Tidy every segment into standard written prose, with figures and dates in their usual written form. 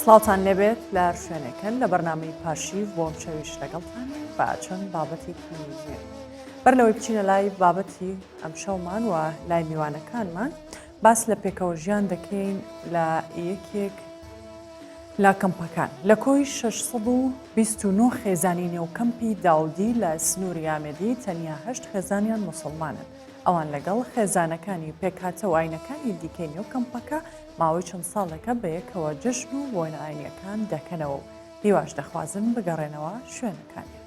سڵاتان لێبێت لە شوێنەکەن لە بەرنامەی پاشیو بۆم چەویش لەگەڵتان با چەند بابەتێکی نوێ بەر لەوەی بچینە لای بابەتی ئەم شەومان و لای میوانەکانمان باس لە پێکەوە ژیان دەکەین لە یەکێک لە کەمپەکان لە کۆی 629 خێزانی نێوکەمپی داودی لە سنووری ئامێدی تەنیا 8 خێزانیان مسلمانن. ئەوان لەگەڵ خێزانەکانی پێکهاتە و ئاینەکانی دیکەی نێوکەمپەکە ماوەی چەند ساڵێکە بەیەکەوە جەژن و بۆنە ئاینیەکان دەکەنەوە و هیواش دەخوازن بگەڕێنەوە شوێنەکانی.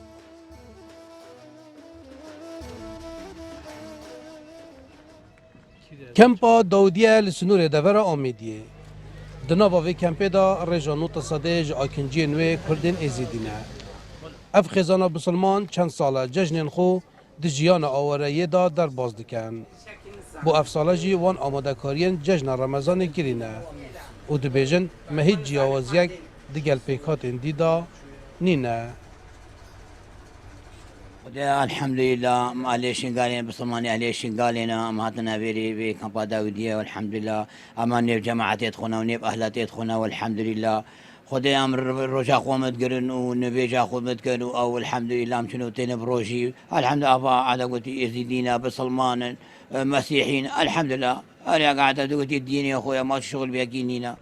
کەمپا داودیە لە سنوورێ دەڤەرە ئامێدیە. Di nava vê kempê da rêja nota sedê ji akinciyên wê Kurdên êzîdîne. Ev xêzana bisilman çend sal e cejnên xwe di jiyana awereyê da derbas dikin. Bu ev sala jî wan amadekariyên cejna Remezanê kirîne û dibêjin me hiç ciyawaziyek di gel pêkhatên dî da nîne. الحمدلله معليشين قالين بصماني عليشين قالينا ما هاتنا بيري بكمبا داودية والحمد لله أمان نيب جماعة يدخلنا ونيب أهلات يدخلنا والحمد لله خدي أمر رجع قومت قرن ونبيجا قومت قرن أو الحمد لله مشنو تين بروجي الحمد لله أبا على قوتي يزيدينا بصلمان مسيحيين الحمد لله أنا قاعدة دوتي الدين يا أخويا ما الشغل بيكينينا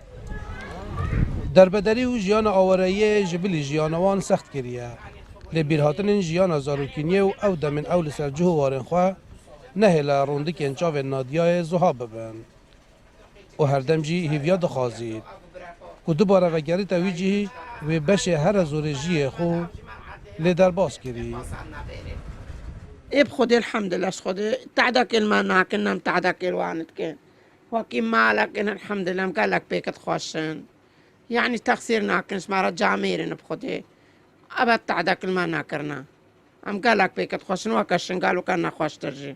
Derbederî û jiyana awereyê ji bilî jiyanawan sext kiriye. Lê bîrhatinên jiyana zarokîniyê û ew demên ew li ser cih û warên xwe nehêle rondikên çavên Nadiyayê zuha bibin. û herdem jî hêviya dixwazît ku dubare vegerîta wî cihî wê beşê here zorê jiyê xwe lê derbas kirî. بخدي الحمد لله خدي تعدك الماء كنا متعدك الوانت كان وكي مالك إن الحمد لله مقالك بيك تخوشن يعني تخسير ناكنش ما رجع ميرن بخدي أبد تعدك الماء ناكرنا أم قالك بيك تخوشن وكشن قالوا كنا خوش ترجي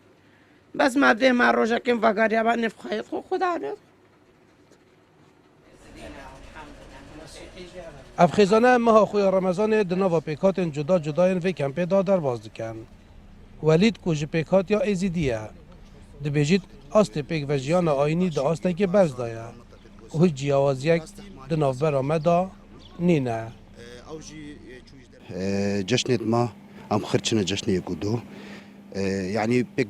بس ما بدي ما روجا كم فقار يابا نفخيط خد عارف Ev xêzane meha xwe ya Remezanê di nava pêkhatên cuda cudayên vê kempê da derbas dikin. Welîd ku ji pêkhatiya êzîdî ye. Dibêjît astê pêk ve jiyana ayînî di astekê berz da ye. û hiç ciyawaziyek di navbera me da nîne. جشنت ما ام خرچنا جشن يقودو يعني بيك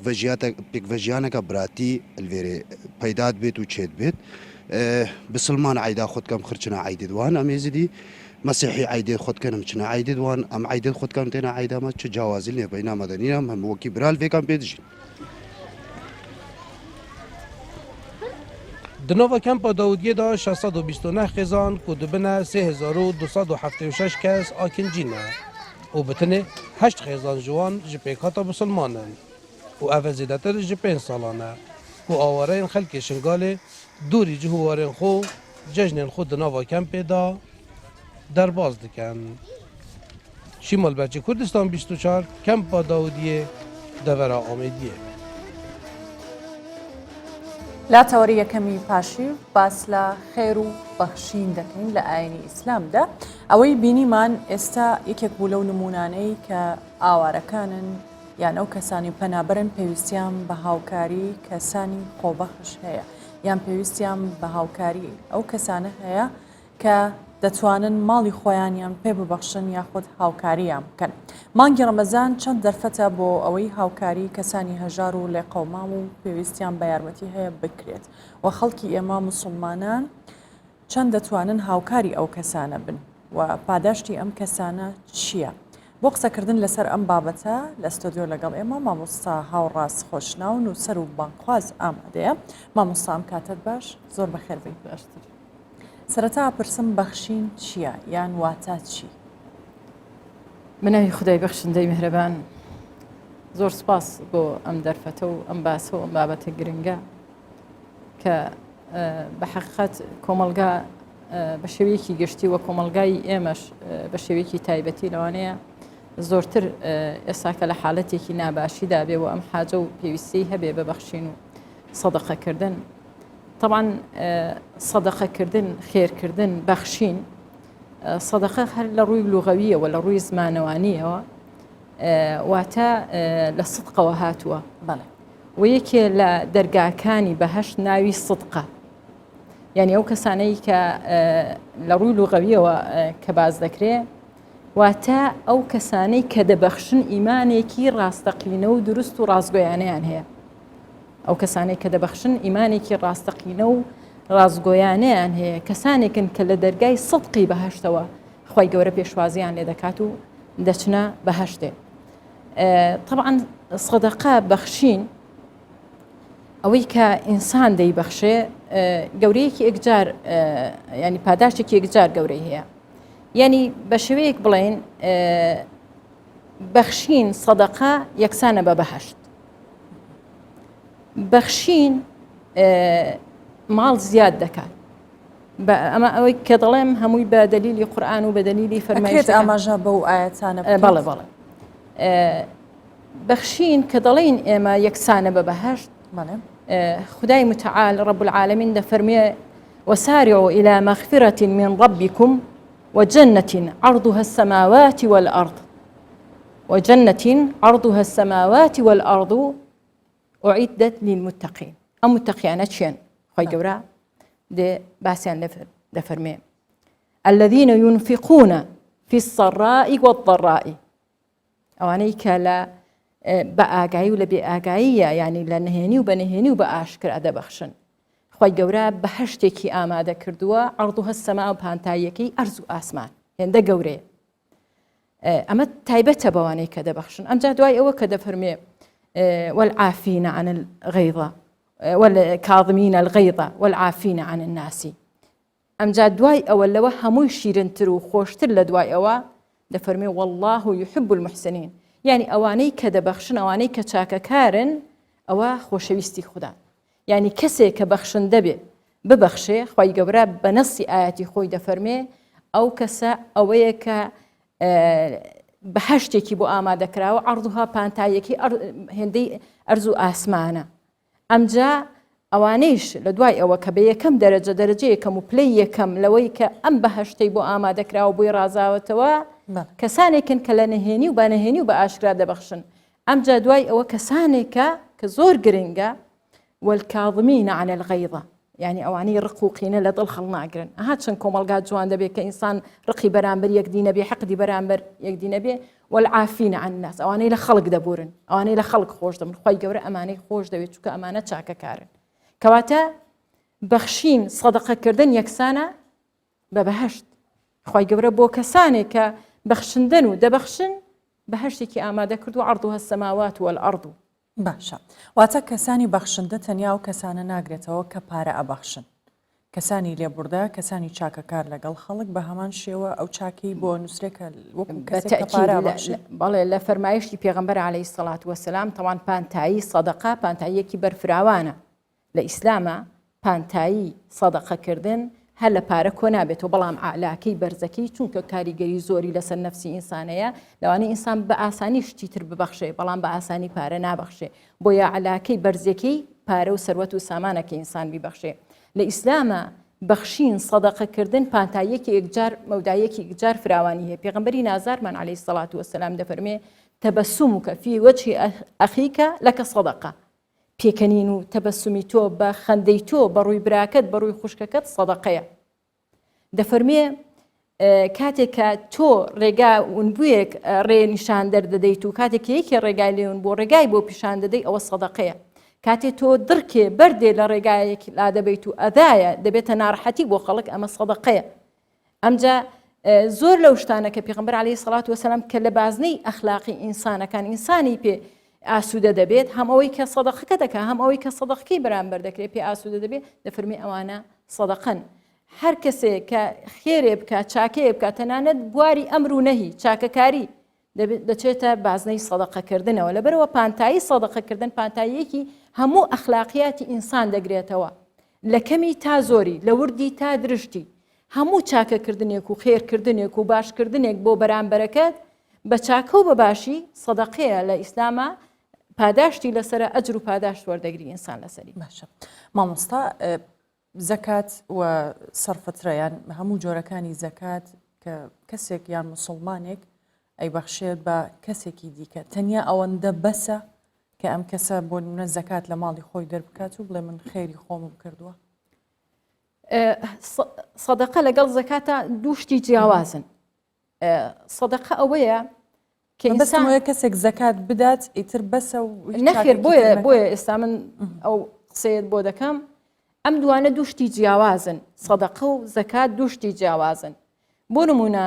فيجيانك براتي الفيري بيدات بيت وتشيت بيت بسلمان عيدا خد كم خرچنا عيد دوان ام يزيدي مسيحي عيد خد كم مشنا عيد دوان ام عيد خد كم تينا عيدا ما تجاوز لي بين مدنيا هم وكي برال في كم بيدجي Di nava kempa Dawudiyê da 629 xêzan ku dibine 3276 kes akincî ne û bitinê 8 xêzan ji wan ji pêkhata bisilmanin û ev e zêdetir ji 5 salan e ku awareyên xelkê Şingalê dûrî cih û warên xwe cejnên xwe di nava kempê da derbas dikin. Şîmalberçê Kurdistan 24 kempa Dawudiyê devera Amêdiyê. لاتەوەری یەکەمی پاشیو باس لە خێر و بەخشین دەکەین لە ئاینی ئیسلامدا ئەوەی بینیمان ئێستا یەکێک بوو لەو نمونانەی کە ئاوارەکانن یان ئەو کەسانی پەنابەرن پێویستیان بە هاوکاری کەسانی خۆبەخش هەیە یان پێویستیان بە هاوکاری ئەو کەسانە هەیە کە دەتوانن ماڵی خۆیانیان پێ ببەخشن یاخود هاوکاریان بکەن. مانگی ڕەمەزان چەند دەرفەتە بۆ ئەوەی هاوکاری کەسانی هەژار و لێقەومام و پێویستیان بە یارمەتی هەیە بکرێت و خەڵکی ئێمە موسڵمانان چەند دەتوانن هاوکاری ئەو کەسانە بن و پاداشتی ئەم کەسانە چییە؟ بۆ قسەکردن لەسەر ئەم بابەتە لە ستۆدیۆ لەگەڵ ئێمە مامۆستا هاوڕاست خۆشناون و سەر و بانخواز ئامادەیە. مامۆستا ئەم کاتت باش زۆر بەخێر بێت باشتر. سەرەتا پرسم بەخشین چییە یان واتە چی؟ بناوی خدای بەخشندەی میهرەبان زۆر سپاس بۆ ئەم دەرفەتە و ئەم باسە و ئەم بابەتە گرنگە کە بە حەقیقەت کۆمەلگا بە شێوەیەکی گشتی وە کۆمەلگای ئێمەش بە شێوەیەکی تایبەتی لەوانەیە زۆرتر ئێساکە لە حاڵەتێکی ناباشیدا بێ و ئەم حاجە و پێویستی هەبێ بەبەخشین و سەدەقەکردن. طبعا سەدەقەکردن خێرکردن بەخشین سەدەقە هەر لە ڕووی لوغەویەوە لە ڕووی زمانەوانیەوە واتە لە سدقەوە هاتووە بەڵێ و یەکێ لە دەرگاکانی بەهەشت ناوی سدقە یعنی ئەو کەسانەی کە لە ڕووی لوغەویەوە کە باز دەکرێ واتە ئەو کەسانەی کە دەبەخشن ئیمانێکی ڕاستەقینە و دروست و ڕازگۆیانەیان هەیە ئەو کەسانەی کە دەبەخشن ئیمانێکی ڕاستەقینە و ڕازگۆیانەیان هەیە کەسانێکن کە لە دەرگای سەدقی بەهەشتەوە خی گەورە پێشوازیان لێ دەکات و دەچنە بەهەشتێ. طبعاً سەدەقە بەخشین ئەوەی کە ئینسان دەیبەخشێ گەورەیەکی ئەکجار ینی پاداشتێکی ئەکجار گەورەی هەیە. یعنی بە شێوەیەک بڵێن بەخشین سەدەقە یەکسانە بە بەهەشت. بەخشین ماڵ زیاد دەکات. ئەمە ئەوەی کە دەڵێم هەمووی بە دەلیلی قورئان و بە دەلیلی فەرمایشت ئاماژە بەو ئاەتانە بەڵێ بەڵێ بەخشین کە دەڵێن ئێمە یەکسانە بە بەهەشت خدای متعال رب العالمين دەفەرمێ وسارعوا إلى مغفرة من ربكم وجنة عرضها السماوات والأرض وجنة عرضها السماوات والأرض أعدت للمتقين ئەم متقیانە چیان خۆی گەورە دێ باسییان دەفەرمێ الذين ينفقون في السراء والضراء ئەوانەی کە لە بە ئاگایی و لە بێ ئاگاییە ینی لە نهێنی و بە نهێنی و بە ئاشکرا دەبەخشن خۆی گەورە بە هەشتێکی ئامادە کردووە عەرضوها السەما و پانتاییەکەی ئەرز و ئاسمان هێندە گەورەیە ئەمە تایبەتە بەوانەی کە دەبەخشن ئەمجا دوای ئەوە کە دەفەرمێ والعافين عن الغيظ والكاظمين الغيظ والعافين عن الناس ئەمجا دوای ئەوە لەوە هەمووی شیرنتر و خۆشتر لە دوای ئەوە دەفەرمێ والله يحب المحسنين یعنی ئەوانەی کە دەبەخشن ئەوانەی کە چاکەکارن ئەوە خۆشەویستی خوددان یعنی کەسێک کە بەخشن دەبێ ببەخشێ خی گەورە بە نەسی ئاەتی خۆی دەفەرمێ ئەو کەسە ئەوەیە کە بەهەشتێکی بۆ ئامادەکراوە عەرضوها پانتاییەکی هێندەی ئەرز و ئاسمانە ئەمجا ئەوانەیش لە دوای ئەوە کە بە یەکەم دەرەجە دەرەجە یەکەم و پلەی یەکەم لەوەی کە ئەم بەهەشتەی بۆ ئامادەکراوە بۆی ڕازاوەتەوە کەسانێکن کە لە نهێنی و بانەهێنی و بە ئاشکرا دەبەخشن ئەمجا دوای ئەوە کەسانێکە کە زۆر گرنگە والكاظمين عن الغيظ يعني ئەوانەی ڕق و قینە لە دڵ هەڵ ناگرن ئەها چەند کۆمەلگا جوان دەبێت کە ئینسان ڕقی بەرامبەر یەکدی نەبێ حەقدی بەرامبەر یەکدی نەبێ والعافين عن الناس ئەوانەی لە خەڵک دەبورن ئەوانەی لە خەڵک خۆش دەبن خی گەورە ئەمانەی خۆش دەوێت چونکە ئەمانە چاکەکارن کەواتە بەخشین سەدەقەکردن یەکسانە بە بەهەشت خی گەورە بۆ کەسانێک کە بەخشندن و دەبەخشن بەهەشتێکی ئامادە کرد و عەرضوها السەماوات والأرض باشە واتە کەسانی بەخشندە تەنیا و کەسانە ناگرێتەوە کە پارە ئەبەخشن کەسانی لێبوردە کەسانی چاکەکار لەگەڵ خەڵک بە هەمان شێوە ئەو چاکی بۆ نووسێکە بەڵێ لە فەرمایشتی پێغەمبەر عەلەیهی سەڵات وەسەلام تەوان پانتایی سەدەقە پانتاییەکی بەرفراوانە لە ئیسلامە پانتایی سەدەقەکردن هەر لە پارە کۆ نابێتەوە بەڵام ئالاکەی بەرزەکەی چونکە کاریگەری زۆری لەسەر نەفسی ئینسانەیە لەوانەیە ئینسان بە ئاسانی شتی تر ببەخشێ بەڵام بە ئاسانی پارە نابەخشێ بۆ یا علاکەی بەرزەکەی پارە و سەروەت و سامانەکە ئینسان بیبەخشێ لە ئیسلامە بەخشین سەدەقەکردن پانتاییەکی یەکجار مەودایەکی یەکجار فراوانی هەیە پێغەمبەری نازارمان عەلەیهی سەڵات وەسەلام دەفەرمێ تەبەسومک فی وەجهی ئەخیکە لەکە سەدەقە پێکەنین و تەبەسومی تۆ بە خەندەی تۆ بە ڕووی براکەت بە ڕووی خوشکەکەت سەدەقەیە دەفەرمێ کاتێک کە تۆ ڕێگا ونبوویەک ڕێ نیشان دەردەدەیت و کاتێک یەکی ڕێگای لێون بۆ ڕێگای بۆ پیشان دەدەی ئەوە سەدەقەیە کاتێ تۆ دڕکێ بەردێ لە ڕێگایەکی لا دەبیت و ئەدایە دەبێتە ناڕەحەتی بۆ خەڵک ئەمە سەدەقەیە ئەمجا زۆر لەو شتانە کە پێغەمبەر عەلەیهی سەڵات وەسەلام کە لە بازنەی ئەخلاقی ئینسانەکان ئینسانی پێ ئاسوودە دەبێت هەم ئەوەی کە سەدەقەکە دەکا هەم ئەوەی کە سەدەقەکەی بەرامبەر دەکرێت پێ ئاسوودە دەبێت دەفەرمێ ئەوانە سەدەقەن هەر کەسێک کە خێرێ بکە چاکەیە بکە تەنانەت بواری ئەمر و نەهی چاکەکاری دەچێتە بازنەی سەدەقەکردنەوە لەبەرەوە پانتایی سەدەقەکردن پانتاییەکی هەموو ئەخلاقیاتی ئینسان دەگرێتەوە لە کەمی تا زۆری لە وردی تا درشتی هەموو چاکەکردنێک و خێرکردنێک و باشکردنێک بۆ بەرامبەرەکەت بە چاکە و بەباشی سەدەقەیە لە ئیسلامە پاداشتی لەسرە ئەجر و پاداشت وەردەگری ئینسان لەسەری باشە مامۆستا زەکات و سەرفەترەیان هەموو جۆرەکانی زەکات کە کەسێک یان مسلمانێک ئەیبەخشێت بە کەسێکی دیکە تەنیا ئەوەندە بەسە کە ئەم کەسە بۆ نمونە زەکات لە ماڵی خۆی دەربکات و بڵێ من خێری خۆمم کردووە سەدەقە لەگەڵ زەکاتە دووشتی جیاوازن. سەدەقە ئەوەیە کە بەسەوەیە کەسێک زەکات بدات ئیتر بەسە و نەخێر بۆیە ئێستا من ئەو قسەیەت بۆ دەکەم ئەم دوانە دووشتی جیاوازن. سەدەقە و زەکات دووشتی جیاوازن. بۆ نمونە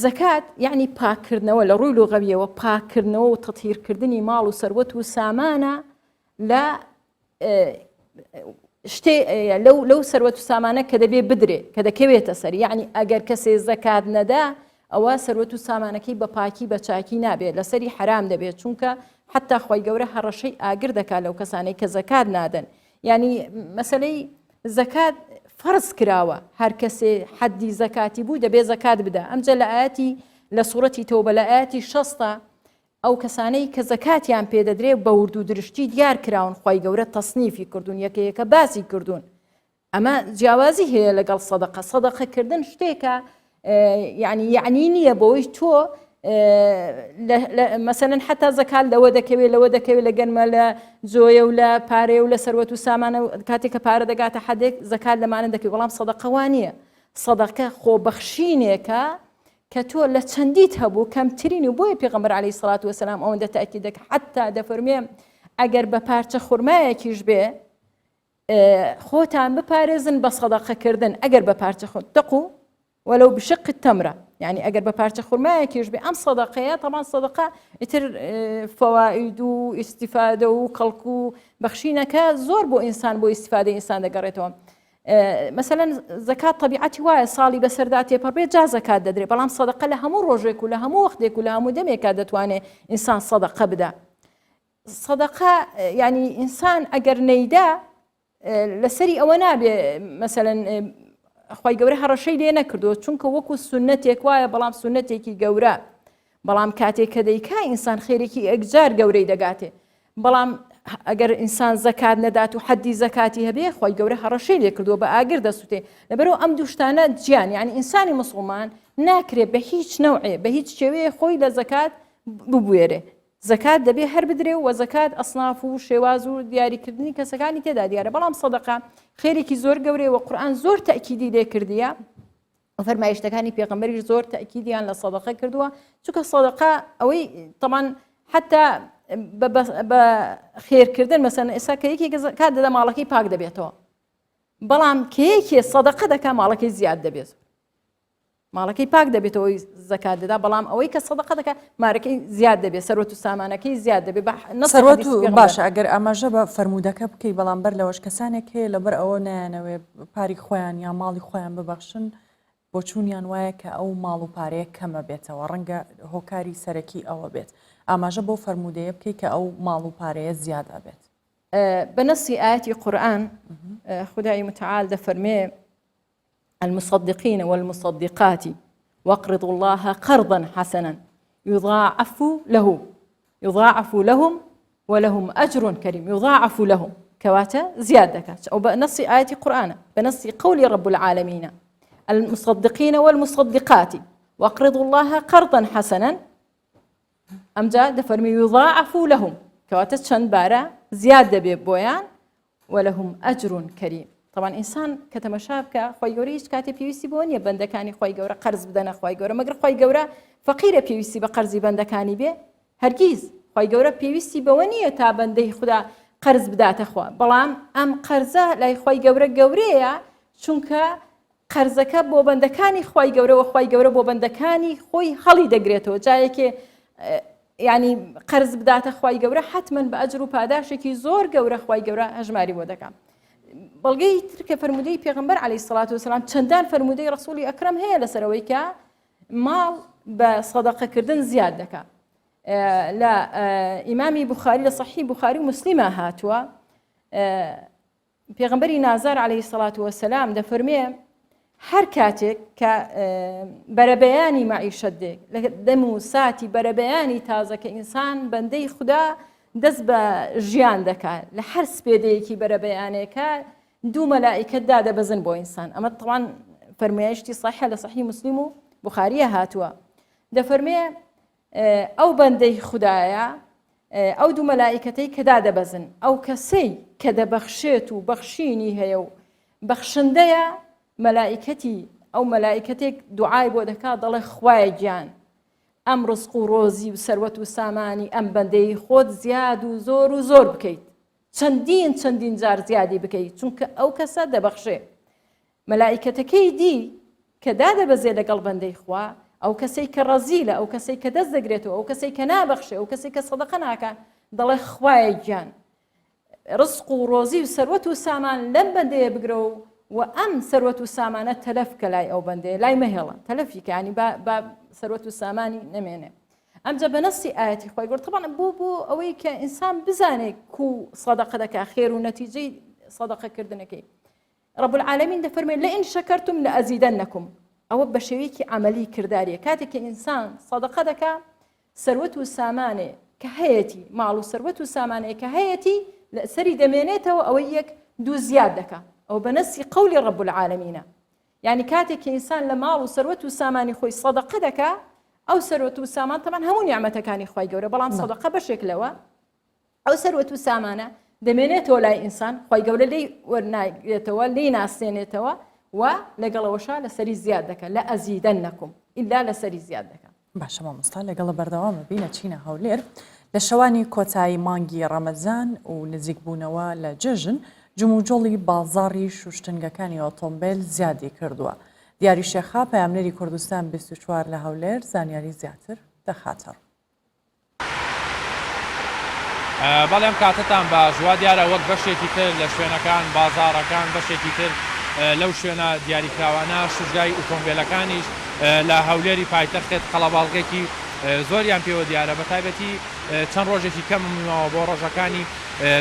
زەکات یعنی پاکردنەوە لە ڕووی لوغەویەوە پاکردنەوە و تەطهیرکردنی ماڵ و سەروەت و سامانە لە شتێ لەو سەروەت و سامانە کە دەبێ بدرێ کە دەکەوێتە سەر. یعنی ئەگەر کەسێ زەکات نەدا ئەوە سەروەت و سامانەکەی بە پاکی بە چاکی نابێت لەسەری حرام دەبێت چونکە حتا خۆی گەورە هەڕەشەی ئاگر دەکات لەو کەسانەی کە زەکات نادەن. یعنی مەسەلەی زەکات فەرز کراوە هەر کەسێ حەدی زەکاتی بوو دەبێ زەکات بدا. ئەمجا لە ئاەتی لە سوورەتی تەوبە لە ئاەتی 60 ئەو کەسانەی کە زەکاتیان پێدەدرێ بە ورد و درشتی دیار کراون خۆی گەورە تەصنیفی کردوون یەکەیەکە باسی کردوون. ئەمە جیاوازی هەیە لەگەڵ سەدەقە. سەدەقەکردن شتێکە یعنی نییە بەوەی تۆ مەسەلەن حتا زەکات لەوە دەکەوێت لە گەنمە لە جۆیە و لە پارێ و لە سەروەت و سامانە کاتێک کە پارە دەگاتە حەدێک زەکات لەمانە دەکەوێت. بەڵام سەدەقە وانە. سەدەقە خۆبەخشینێکە کە تۆ لە چەندیت هەبوو کەمترین و بۆیە پێغەمبەر عەلەیهی سەڵات وەسەلام ئەوەندە تاکید دەکات حتا دەفەرمێ ئەگەر بە پارچە خورمایەکیش بێ خۆتان بپارێزن بە سەدەقەکردن. ئەگەر بە پارچە دەقو ولو بشق التمرة يعني أجر ببارچە خورمایەکیش بێ ئەم سەدەقەیە طبعا سەدەقە ئیتر فەوائید و ئیسیفادە و کەڵک و بەخشینەکە زۆر بۆ ئینسان بۆ ئیسیفادەی ئینسان دەگەڕێتەوە. مثلا زەکات طبیعەتی وایە ساڵی بەسەردا تێپەڕ بێت جا زەکات دەدرێت. بەڵام سەدەقە لە هەموو ڕۆژێک و لە هەموو وەختێک و لە هەموو دەمێکا دەتوانێت ئینسان سەدەقە بدا. سەدەقە یعنی ئینسان ئەگەر نەیدا لەسەری ئەوە نابێ مثلا خۆی گەورە هەڕەشەی لێ نەکردو چونکە وەکو سونەتێک وایە بەڵام سونەتێکی گەورە. بەڵام کاتێک کە دەیکا ئینسان خێرێکی ئەگجار گەورەی دەگاتێ. بەڵام ئەگەر ئینسان زەکات نەدات و حەدی زەکاتی هەبێ خۆی گەورە هەڕەشەی لێ کردووە بە ئاگر دەسووتێ. لەبەرەوە ئەم دووشتانە گیان یعنی ئینسانی موسڵمان ناکرێت بە هیچ نەوعێ بە هیچ شێوەیە خۆی لە زەکات ببوێرێ. زەکات دەبێ هەر بدرێ و زەکات ئەسناف و شێواز و دیاریکردنی کەسەکانی تێدا دیارە. بەڵام سەدەقە خێرێکی زۆر گەورەیە و قورئان زۆر تەئکیدی لێ کردیە و فەرمایشتەکانی پێغەمبەریش زۆر تەئکیدیان لە سەدەقە کردووە چونکە سەدەقە ئەوەی طبعاً حتا بە خێرکردن مەسەن ئێستا کە یەکێک زەکات دەدا ماڵەکەی پاک دەبێتەوە. بەڵام کە یەکێ سەدەقە دەکا ماڵەکەی زیاد دەبێت. ماڵەکەی پاک دەبێتەوە زەکات دەدا بەڵام ئەوەی کە سەدەقە دەکات مارەکەی زیاد دەبێت سەروەت و سامانەکەی زیاد دەبێت. سەروەت و باشە ئەگەر ئاماژە بە فەرمودەکە بکەی بەڵام بەر لەوەش کەسانێک هەیە لەبەر ئەوە نایانەوێ پاری خۆیان یا ماڵی خۆیان ببەخشن بۆ چوونیان وایە کە ئەو ماڵ و پارەیە کەمە بێتەوە ڕەنگە هۆکاری سەرەکی ئەوە بێت. ئاماژە بۆ فەرمودەیە بکەی کە ئەو ماڵ و پارەیە زیادا بێت. بنصی ئاەتی قورئان خدای متعال دەفەرمێ المصدقين والمصدقات واقرضوا الله قرضا حسنا يضاعف لهم ولهم أجر كريم. يضاعف لهم كواتا زيادة أو بنص آية قرآن بنص قول رب العالمين المصدقين والمصدقات واقرضوا الله قرضا حسنا أم جاء دفرمي يضاعف لهم كواتا چند بارا زيادة ببويان ولهم أجر كريم. طبعا ئینسان کە تەمەشا بکە خۆی گەورە هیچ کاتێ پێویستی بۆ نییە بەندەکانی خۆی گەورە قەرز بدەنە خۆی گەورە مەگەر خۆی گەورە فەقیرە پێویستی بە قەرزی بەندەکانی بێ هەرگیز خۆی گەورە پێویستی بەوە نییە تا بەندەی خوددا قەرز بداتە خوا. بەڵام ئەم قەرزە لای خۆی گەورە گەورەیە چونکە قەرزەکە بۆ بەندەکانی خۆی گەورەوە خۆی گەورە بۆ بەندەکانی خۆی هەڵی دەگرێتەوە. جایەکێ یعنی قەرز بداتە خۆی گەورە حتمما بە ئەجر و پاداشێکی زۆر گەورە خۆی گەورە هەژماری بۆ دەکات. بەڵگەی ترکە فەرمودەی پێغەمبەر عەلەیهی سەڵات وەسەلام چەندان فەرمودەی ڕەسوولی ئەکرەم هەیە لەسەرەوەی کە ماڵ بە سەدەقەکردن زیاد دەکات. لە ئیمامی بوخاری لە صەحیح بوخاری و موسلیمە هاتووە پێغەمبەری نازار عەلەیهی سەڵات وەسەلام دەفەرمێ هەر کاتێک کە بەرەبەیانی مەعیشەت دێک لە دەم و ساتی بەرەبەیانی تازە کە ئینسان بەندەی خوددا دەست بە ژیان دەکات لە هەر سپێدەیەکی بەرەبەیانێکە دوو مەلائیکەت دادەبەزن بۆ ئینسان. ئەمە طبعاً فەرمایشتی صحیحە لە صحیح مسلم و بوخاریە هاتووە. دەفەرمێ ئەو بەندەی خوددایە ئەو دوو مەلائیکەتەی کە دادەبەزن ئەو کەسەی کە دەبەخشێت و بەخشینی هەیە و بەخشندەیە مەلائیکەتی ئەو مەلائیکەتێک دوعای بۆ دەکات دەڵێ خوایە گیان ئەم ڕزق و ڕۆزی و سەروەت و سامانی ئەم بەندەی خۆت زیاد و زۆر بکەیت چەندین جار زیادی بکەیت چونکە ئەو کەسە دەبەخشێ مەلائیکەتەکەی دی کە دادەبەزێ لەگەڵ بەندەی خوا ئەو کەسەی کە ڕەزیلە ئەو کەسەی کە دەست دەگرێتەوە ئەو کەسەی کە نابەخشێ ئەو کەسەی کە سەدەقە ناکە دەڵێ خوایە گیان ڕزق و ڕۆزی و سەروەت و سامان لەم بەندەیە بگرە و ئەم سەروەت و سامانە تەلەف کە لای ئەو بەندەیە لای مەهێڵە تەلەفی کانی با سەروەت و سامانی نەمێنێ ئەمجا بەنەسی ئاەتی خۆی گەورە طبعا بۆ ئەوەی کە ئینسان بزانێت کو سەدەقە دەکا خێر و نەتیجەی سەدەقەکردنەکەی رب العالمین دەفەرمێ لئین شەکەرتم لەئەزیدەنەکم ئەوە بە شێوەیەکی عەمەلی کرداریە کاتێک ئینسان سەدەقە دەکا سەروەت و سامانێ کە هەیەی ماڵ و سەروەت و سامانەیە کە هەیەی لەسەری دەمێنێتەوە ئەوەی یەک دوو زیاد دەکا ئەو بەنەسی قەولی رب العالمینە یعنی کاتێک ئینسان لە ماڵ و سەروەت و سامانی خۆی سەدەقە دەکا ئەو سەروەت و سامان تەمان هەموو نیعمەتەکانی خوای گەورە بەڵام سەدەقە بەشێک لەوە ئەو سەروەت و سامانە دەمێنێتەوە لای ئینسان خوای گەورە لی وەرناگرێتەوە لی ناسێنێتەوە و لەگەڵەوەشا لەسەری زیاد دەکە لە ئەزیدەنەکم ئیلا لەسەری زیاد دەکە باشە مامۆستا لەگەڵە بەردەوامە بینە چینە هەولێر لە شەوانی کۆتایی مانگی ڕەمەزان و نزیکبوونەوە لە جەژن جموجۆڵی بازاڕی شوشتنگەکانی ئۆتۆمبیل زیادی کردووە دیاری شێخا پەیامنەری کوردستان 24 لە هەولێر زانیاری زیاتر دەخاتەڕ بەڵێم کاتتان باش وا دیارە وەک بەشێکی تر لە شوێنەکان بازاڕەکان بەشێکی تر لەو شوێنە دیاریکراوانە شوژگای ئۆتۆمبیلەکانیش لە هەولێری پایتەختێت قەڵەباڵغێکی زۆریان پێوە دیارە بە تایبەتی چەند ڕۆژێکی کەمەوە بۆ ڕۆژەکانی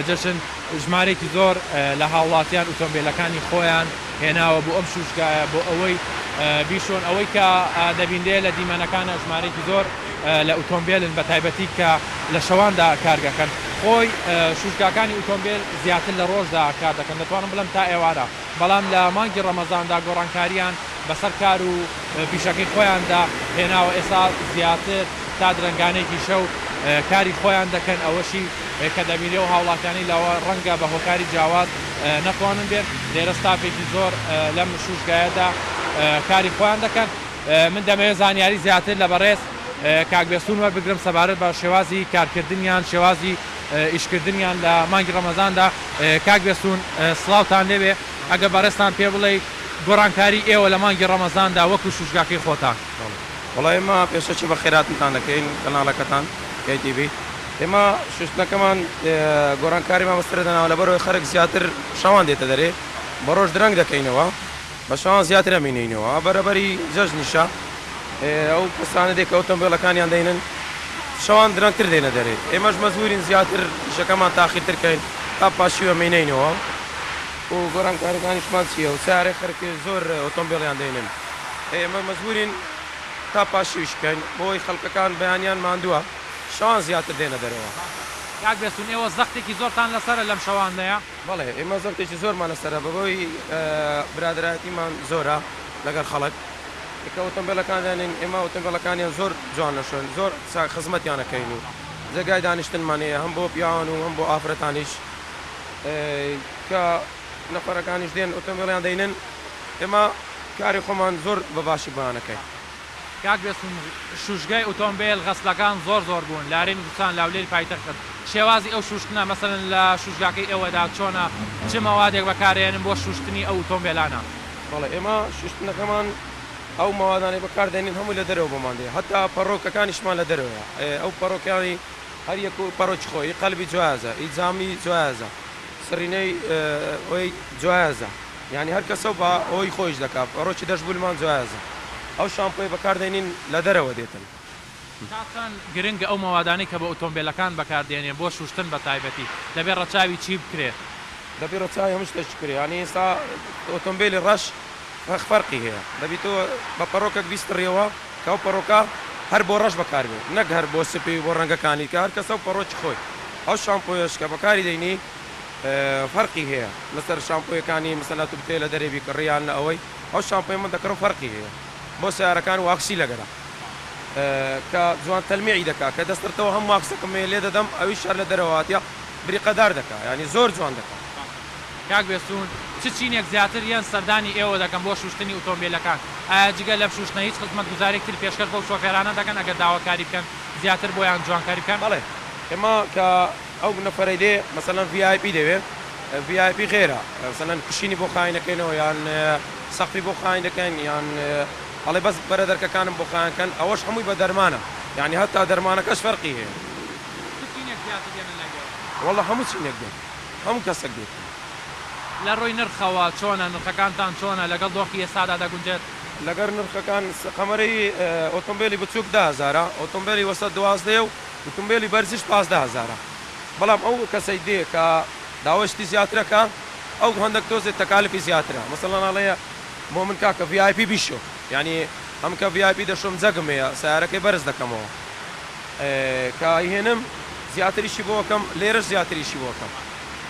جەشن ژمارێکی زۆر لە هاوڵاتیان ئۆتۆمبیلەکانی خۆیان هێناوە بۆ ئەم شوژگایە بۆ ئەوەی بیشۆن ئەوەی کە دەبیندێ لە دیمەنەکانە ژمارێکی زۆر لە ئۆتۆمبیلن بە تایبەتی کە لە شەواندا کارگەکەن خۆی شوژگاکانی ئۆتۆمبیل زیاتر لە ڕۆژدا کار دەکەن دەتوانم بڵم تا ئێوارە بەڵام لە مانگی ڕەمەزاندا گۆڕانکاریان بەسەر کار و پیشەکەی خۆیاندا هێناوە ئێستا زیاتر تا درنگانێکی شەو کاری خۆیان دەکەن ئەوەشی کە دەبینێ و هاوڵاتیانی لەوە ڕەنگە بە هۆکاری جیاواز نەتوانن بێت لێرە ستافێکی زۆر لەم شوژگایەدا کاری خۆیان دەکەن من دەمەوێت زانیاری زیاتر لە بەڕێز کاک بێسوون وەربگرم سەبارەت بە شێوازی کارکردنیان شێوازی ئیشکردنیان لە مانگی ڕەمەزاندا کاک بێسوون سڵاوتان لێوێ ئەگە بەڕێستان پێ بڵێ گۆڕانکاری ئێوە لە مانگی ڕەمەزاندا وەکو شوژگاکەی خۆتان وڵای ئێمە پێشەچی بە خێراتتان دەکەین کەناڵەکەتان KTV ئێمە شوشتنەکەمان گۆڕانکاریمان بەسترە دەناوە لەبەرەوەی خەرک زیاتر شەوان دێتە دەرێ بە ڕۆژ درەنگ دەکەینەوە بە شەوان زیاتر ئەمینینەوە بەرەبەری جەژنیشە ئەو کەسانە دێک ئۆتۆمبیلەکانیان دەینن شەوان درەنگتر دێنە دەرێت ئێمەش مەزبورین زیاتر شەکەمان تاخیرترکەین تا پاشیوە مینینەوە و گۆڕانکاریەکانیشمان چییە و سارێ خەرکی زۆر ئۆتۆمبیلیان دەینن ئێمە مەزبورین تا پاشیوشکەین بۆی خەڵکەکان بەیانیان ماندووە شەوان زیاتر دێنە دەرەوە کاک بێسوون ئێوە زەختێکی زۆرتان لەسەرە لەم شەوانەیە بەڵێ ئێمە زەختێکی زۆرمان لەسەرە بەبەوەی برادایەتیمان زۆرە لەگەڵ خەڵک کە ئۆتۆمبیلەکان دێنین ئێمە ئۆتۆمبیلەکانیان زۆر جوانە شوێن زۆر خزمەتیانەکەین و جێگای دانیشتنمانەیە هەم بۆ پیاوان و هەم بۆ ئافرەتانیش کە نەفەرەکانیش دێن ئۆتۆمبیلیان دەینن ئێمە کاری خۆمان زۆر بەباشی بەیانەکەین کاک بێسوون شوژگای ئۆتۆمبیل غەسلەکان زۆر بوون لارێن کوردستان لاولێری پایتەختت شێوازی ئەو شوشتنە مەسەرەن لە شوژگاکەی ئێوەدا چۆنە چ مەوادێک بەکارێنن بۆ شوشتنی ئەو ئۆتۆمبیلانە بەڵێ ئێمە شوشتنەکەمان ئەو ماوادانی بەکاردێنین هەموو لە دەرەوە بۆمان دێ هەتا پەڕۆکەکانیشمان لە دەرەوە ئەو پەڕۆکانی هەر یەک و پەرۆکی خۆی قەلبی جوازە ئیجامی جوازە سڕینەی ئەوی جوازە یعنی هەر کەسە بە ئەوی خۆیش دەکات پەڕۆکی دەشبولمان جوازە ئەو شامپۆی بەکاردێنین لە دەرەوە دێتن چەند گرنگە ئەو مەوادانی کە بە ئۆتۆمبیلەکان بەکاردێنێ بۆ شوشتن بە تایبەتی دەبێت ڕەچاوی چی بکرێت دەبێت ڕەچاوی هەموو شتێک بکرێت ینی ئێستا ئۆتۆمبیلی ڕەش فەرقی هەیە دەبیتەوە بە پەڕۆکێک بیستڕیەوە کە ئەو پەڕۆکە هەر بۆ ڕەش بەکاربێت نەک هەر بۆ سپی بۆ ڕەنگەکانی کە هەر کەسە و پەڕۆکی خۆی ئەو شامپۆیش کە بەکاری دەینی فەرقی هەیە لەسەر شامپۆیەکانی مەسەلا تو بتێ لە دەرێبی کڕیان لە ئەوەی ئەو شامپۆی من دەکڕم فەرقی هەیە بۆ سیارەکان واکسی لەگەرە کە جوان تەلمیعی دەکات کە دەسترتەوە هەم واکسەکەمێ لێ دەدەم ئەوی شار لە دەرەوەاتە بریقەدار دەکات ینی زۆر جوان دەکات کاک بێسوون چ چینێک زیاتر یان سەردانی ئێوە دەکەن بۆ شوشتنی ئۆتۆمبیلەکان ئایا جگە لە شوشتنە هیچ خزمەت گوزارێکتر پێشکەش بۆ شۆفێرانە دەکەن ئەگەر داواکاری بکەن زیاتر بۆیان جوانکاری بکەن بەڵێ ئێمە کە ئەو نەفەرەی دێ مەسەلەن VIP دەوێت VIP غێرە مەسەلەن کوشینی بۆ خاین دەکەینەوە یان سەقفی بۆ خاین دەکەن یان ئەڵێ بەس بەرە دەرکەکانم بۆ خایەنکەن ئەوەش هەمووی بە دەرمانە یعنی هەتا دەرمانەکەش فەرقی هەیە والله هەموو چینێک دێت هەموو کەسێک دێت لە ڕۆی نرخەوە چۆنە نرخەکانتان چۆنە لەگەڵ دۆخی ئێستادا دەگونجێت لەگەر نرخەکان قەمەرەی ئۆتۆمبیلی بچووک 10,000 ئۆتۆمبیلی وەسەد 12 و ئۆتۆمبیلی بەرزیش 15,000 بەڵام ئەو کەسەی دێ کە داوەشتی زیاترەکە ئەو هەندێک تۆزێت تەکالیفی زیاترە مەسەڵەن ئەڵەیە بۆ من کاکە VIP بیشۆ یعنی ئەم کە VIP دەشۆم جەگم هەیە سیارەکەی بەرز دەکەمەوە کە هێنم زیاتریشی بۆکەم لێرەش زیاتریشی بۆکەم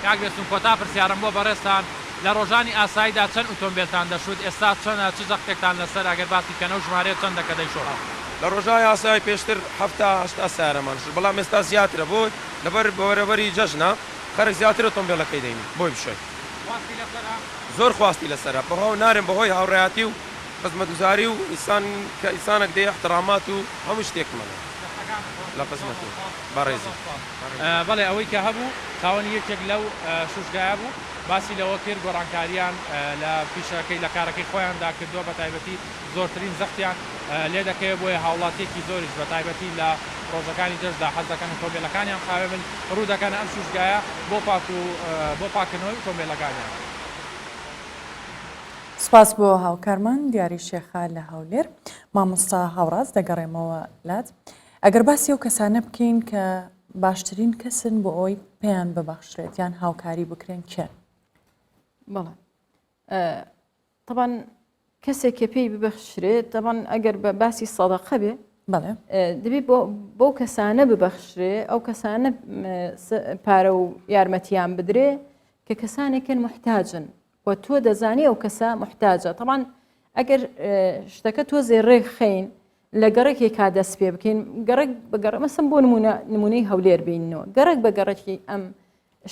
کاک بێستون کۆتا پرسیارم بۆ بەڕێستان لە ڕۆژانی ئاساییدا چەند ئۆتۆمبیلتان دەشوت ئێستا چەندە چ زەختێکتان لەسەر ئەگەر باسی کەنە و ژمارەیە چەندەکە دەیشۆڕە لە ڕۆژای ئاسایی پێشتر 7-8 سیارەمان بەڵام ئێستا زیاترە بۆ لەبەر بەوەرەبەری جەژنە خەرک زیاتر ئۆتۆمبیلەکەی دەینی بۆی بشۆی زۆر خواستی لەسەرە بەهۆ نارێن بەهۆی هاوڕێیاتی و خزمەتگوزاری و ئینسان کە ئینسانێک دێ احترامات و هەموو شتێکمەڵێ لە قسمەتی بەڕێزی بەڵێ ئەوەی کە هەبوو خاوەنی یەکێک لەو شوشگایە بوو باسی لەوە کرد گۆڕانکاریان لە پیشەکەی لە کارەکەی خۆیاندا کردووە بە تایبەتی زۆرترین زەختیان لێ دەکەوێت بۆیە هاوڵاتیەکی زۆریش بە تایبەتی لە ڕۆژەکانی جەشدا حەز دەکەن ئۆتۆمبیلەکانیان قاوێ بن ڕوو دەکەن ئەم شوشگایە بۆ پاکردنەوەی ئۆتۆمبیلەکانیان. سپاس بۆ هاوکارمان دیاری شێخا لە هەولێر مامۆستا هاوڕاز دەگەڕێمەوە لات ئەگەر باسی ئەو کەسانە بکەین کە باشترین کەسن بۆ ئەوی پێیان ببەخشرێت یان هاوکاری بکرێن کێن بەڵێ طبعا کەسێک کە پێی ببەخشرێت طبعا ئەگەر بە باسی سەدەقە بێ بەڵێ دەبێت بۆ کەسانە ببەخشرێ ئەو کەسانە پارە و یارمەتیان بدرێ کە کەسانێکن محتاجن و تۆ دەزانی ئەو کەسە محتاجە طبعا ئەگەر شتەکە تۆ زێڕێک خەین لە گەڕێکێکا دەست پێ بکەین گەڕێک بەگەڕ مەسم بۆ نمونەی هەولێر بینەوە گەڕێک بە گەڕێکی ئەم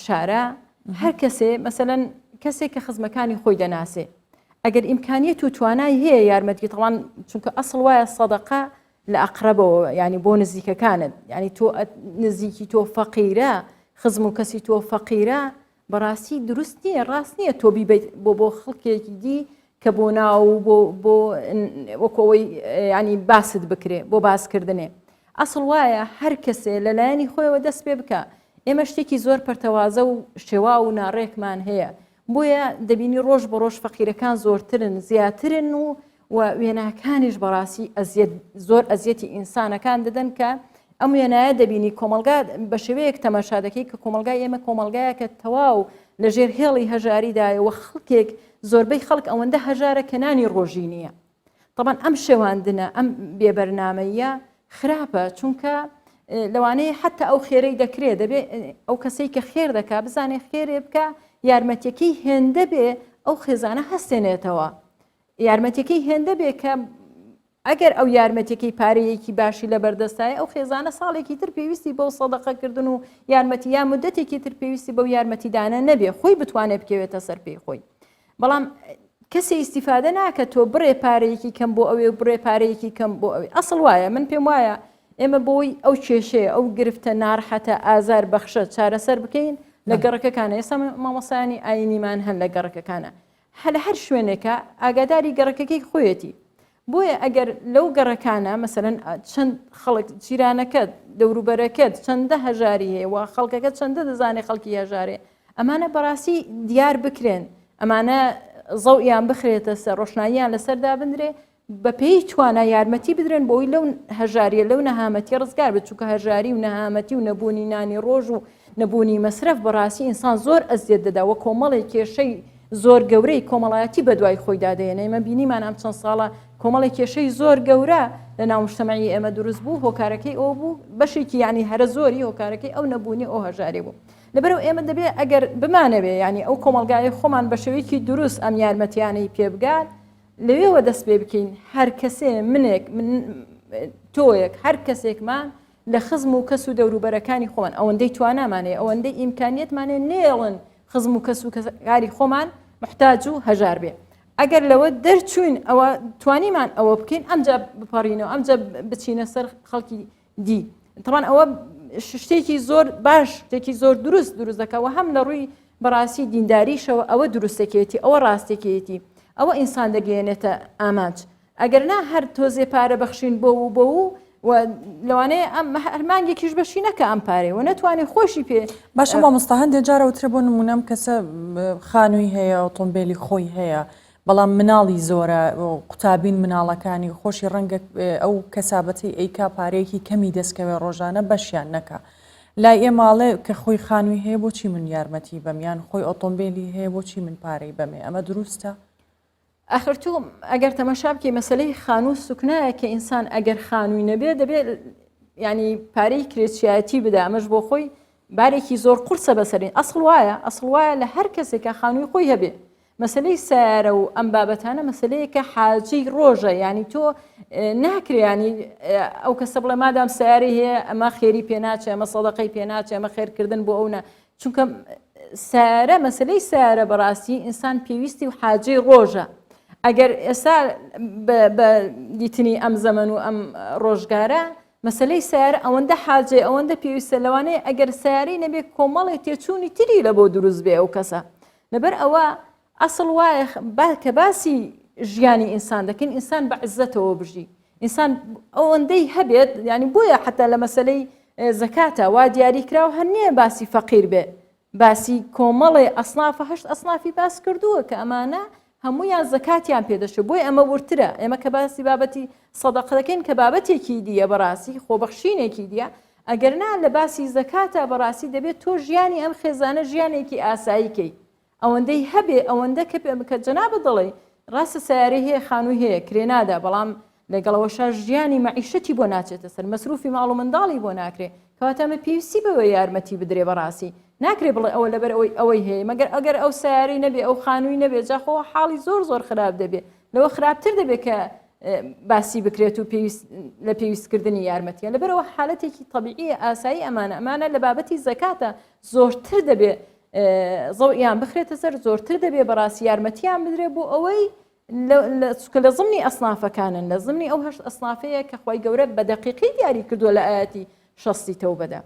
شارە هەر کەسێ مەسەلەن کەسێک کە خزمەکانی خۆی دەناسێ ئەگەر ئیمکانیت و توانای هەیە یارمەتی طبعا چونکە ئەسڵ وایە سەدەقە لە ئەقربەوە ینی بۆ نزیکەکانت ینی تۆ نزیکی تۆ فەقیرە خزم و کەسی تۆ فەقیرە بەڕاستی دروست نییە ڕاست نییە تۆ بیبیت بۆ خەڵکێکی دی کە بۆ ناو بۆ وەکەوەی ینی باست بکرێ بۆ باسکردنێ ئەسڵ وایە هەر کەسێ لەلایەنی خۆیەوە دەست پێ بکە ئێمە شتێکی زۆر پەرتەوازە و شێوا و ناڕێکمان هەیە بۆیە دەبینی ڕۆژ بە ڕۆژ فەقیرەکان زۆرترن زیاترن و وێناکانیش بەڕاستی زۆر ئەزیەتی ئینسانەکان دەدەن کە ئەم وێنایە دەبینی کۆمەلگا بە شێوەیەک تەماشا دەکەی کە کۆمەلگای ئێمە کۆمەلگایە کە تەواو لەژێر هێڵی هەژاریدایەوە خەڵکێک زۆربەی خەڵک ئەوەندە هەژارە کە نانی ڕۆژی نییە طبعا ئەم شێواندنە ئەم بێبەرنامەیە خراپە چونکە لەوانەیە حتا ئەو خێرەی دەکرێت دەبێت ئەو کەسەی کە خێر دەکا بزانێ خێرێ بکە یارمەتیەکەی هێندە بێ ئەو خێزانە هەستێنێتەوە یارمەتیەکەی هێندە بێ کە ئەگەر ئەو یارمەتیەکەی پارەیەکی باشی لە بەردەستایە ئەو خێزانە ساڵێکی تر پێویستی بەو سەدەقەکردن و یارمەتی یا مدەتێکی تر پێویستی بەو یارمەتیدانە نەبێ خۆی بتوانێت بکەوێتە سەر پێی خۆی بەڵام کەسی ئیسیفادە ناکە تۆ بڕێ پارەیەکی کەم بۆ ئەوێ بڕێ پارەیەکی کەم بۆ ئەوێ ئەسڵ وایە من پێم وایە ئێمە بۆی ئەو کێشەیە ئەو گرفتە ناڕحەتە ئازار بەخشە چارەسەر بکەین لە گەڕەکەکانە ئێستا مامۆسایانی ئاینیمان هەن لە گەڕەکەکانە لە هەر شوێنێکە ئاگاداری گەڕەکەکەی خۆیەتی بۆیە ئەگەر لەو گەڕەکانە مەسەرەن چەند خەڵک جیرانەکەت دەوروبەرەکەت چەندە هەژاری هەیە و خەڵکەکە چەندە دەزانێت خەڵکی هەژارێ ئەمانە بەڕاستی دیار بکرێن ئەمانە زەوئیان بخرێتە سەر ڕۆشناییان لەسەردا بندرێ بە پێی توانە یارمەتی بدرێن بۆی لەو هەژاریە لەو نەهامەتی ڕزگار بێت چونکە هەژاری و نەهامەتی و نەبوونی نانی ڕۆژ و نەبوونی مەسرف بەڕاستی ئینسان زۆر ئەزیەت دەداوە کۆمەڵی کێشەی زۆر گەورەی کۆمەڵایەتی بەدوای خۆیدا دێنێ ئێمە بینیمان ئەم چەند ساڵە کۆمەڵی کێشەی زۆر گەورە لە ناو مجتەمەعی ئێمە دروست بوو هۆکارەکەی ئەو بوو بەشێکی ینی هەرە زۆری هۆکارەکەی ئەو نەبوونی ئەو هەژارێ بوو لەبەرەوە ئێمە دەبێت ئەگەر بمانەوێ ینی ئەو کۆمەلگای خۆمان بە شێوەیەکی دروست ئەم یارمەتیانەی پێبگات لەوێوە دەست پێ بکەین هەر کەسێ منێک تۆیەک هەر کەسێکمان لە خزم و کەس و دەوروبەرەکانی خۆمان ئەوەندەی توانامانێ ئەوەندەی ئیمکانیەتمانێ نێڵن خزم و کەس و کاری خۆمان محتاج و هەژار بێ ئەگەر لەوە دەرچوین ئەوە توانیمان ئەوە بکەین ئەمجا بپەڕینەوە ئەمجا بچینە سەر خەڵکی دی طبعاً ئەوە شتێکی زۆر باش شتێکی زۆر دروست دەکەوە هەم لە ڕووی بەڕاستی دینداریشەوە ئەوە دروستەکێتی ئەوە ڕاستێکێتی ئەوە ئینسان دەگەێنێتە ئامانج ئەگەر نا هەر تۆزێ پارە بەخشین بۆ و لەوانەیە ئەم هەرمانگێکیش بەشی نەکە ئەم پارێ و نەتوانێت خۆشی پێ باشە مامۆستا هەندێک جارە وترە بۆ نمونەم کەسە خانووی هەیە ئۆتۆمبیلی خۆی هەیە بەڵام مناڵی زۆرە قوتابین مناڵەکانی خۆشی ڕەنگە ئەو کەسابەتی ئەیکا پارەیەکی کەمی دەستکەوێ ڕۆژانە بەشیان نەکە لای ئێماڵێ کە خۆی خانووی هەیە بۆچی من یارمەتی بەمیان خۆی ئۆتۆمبیلی هەیە بۆچی من پارەی بەمێ ئەمە دروستە؟ ئەخر تۆ ئەگەر تەماشا بکەی مەسلەی خانوو سوکنایە کە ئینسان ئەگەر خانووی نەبێت دەبێت ینی پارەی کرێچایەتی بدا ئەمەش بۆ خۆی بارێکی زۆر قورسە بەسەرین ئەسڵ وایە لە هەر کەسێکە خانووی خۆی هەبێ مەسلەی سیارە و ئەم بابەتانە مەسلەیەکە حاجی ڕۆژە ینی تۆ ناکرێ ینی ئەو کەسە بڵێ مادام سیاری هەیە ئەمە خێری پێ ناچێ ئەمە سەدەقەی پێ ناچێ ئەمە خێرکردن بۆ ئەوە چونکە سیارە مەسلەی سیارە بەڕاستی ئینسان پێویستی و حاجی ڕۆژە ئەگەر ئێستا بە دیتنی ئەم زەمن و ئەم ڕۆژگارە مەسلەی سیارە ئەوەندە حاجێ ئەوەندە پێویستە لەوانەیە ئەگەر سیاری نەبێت کۆمەڵی تێچوونی تری لە بۆ دروست بێ ئەو کەسە لەبەر ئەوە ئەسڵ وایە کە باسی ژیانی ئینسان دەکەین ئینسان بە عزەتەوە بژی ئینسان ئەوەندەی هەبێت ینی بۆیە حتا لە مەسلەی زەکاتە وا دیاریکرا و هەر باسی فەقیر بێ باسی کۆمەڵی ئەسنافە هەشت ئەسنافی باس کردووە کە ئەمانە هەمویان زەکاتیان پێدەشێت بۆی ئەمە ورترە ئێمە کە باسی بابەتی سەدەقە دەکەین کە بابەتێکی دیە بەڕاستی خۆبەخشینێکی دیە ئەگەرنا لە باسی زەکاتە بەڕاستی دەبێت تۆ ژیانی ئەم خێزانە ژیانێکی ئاساییکەی ئەوەندەی هەبێ ئەوەندە کە جەنابە دەڵێ ڕاستە سیارەی هەیە خانووی هەیە کرێنادا بەڵام لەگەڵەوەشە ژیانی مەعیشەتی بۆ ناچێتە سەر مەسروفی ماڵ و منداڵی بۆ ناکرێ کەواتەمە پێویستی بەوە یارمەتی بدرێ بەڕاستی ناکرێ بڵێ ئەوە لەبەر ئەوەی هەیە مەگەر ئەگەر ئەو سیاری نەبێ ئەو خانووی نەبێت جاخەوە حاڵی زۆر خراپ دەبێت لەوە خراپتر دەبێت کە باسی بکرێت و لە پێویستکردنی یارمەتیە لەبەرەوە حالەتێکی طبیعی ئاسایی ئەمانە لە بابەتی زەکاتە زۆرتر دەبێت زەویان بخرێتە سەر زۆرتر دەبێت بەڕاستی یارمەتیان بدرێ بۆ ئەوەی لە زمنی ئەسنافەکانن لە زمنی ئەو هەشت ئەسنافەیە کە خۆی گەورە بە دەقیقی دیاری کردووە لە ئاەتی 60 تەوبەدا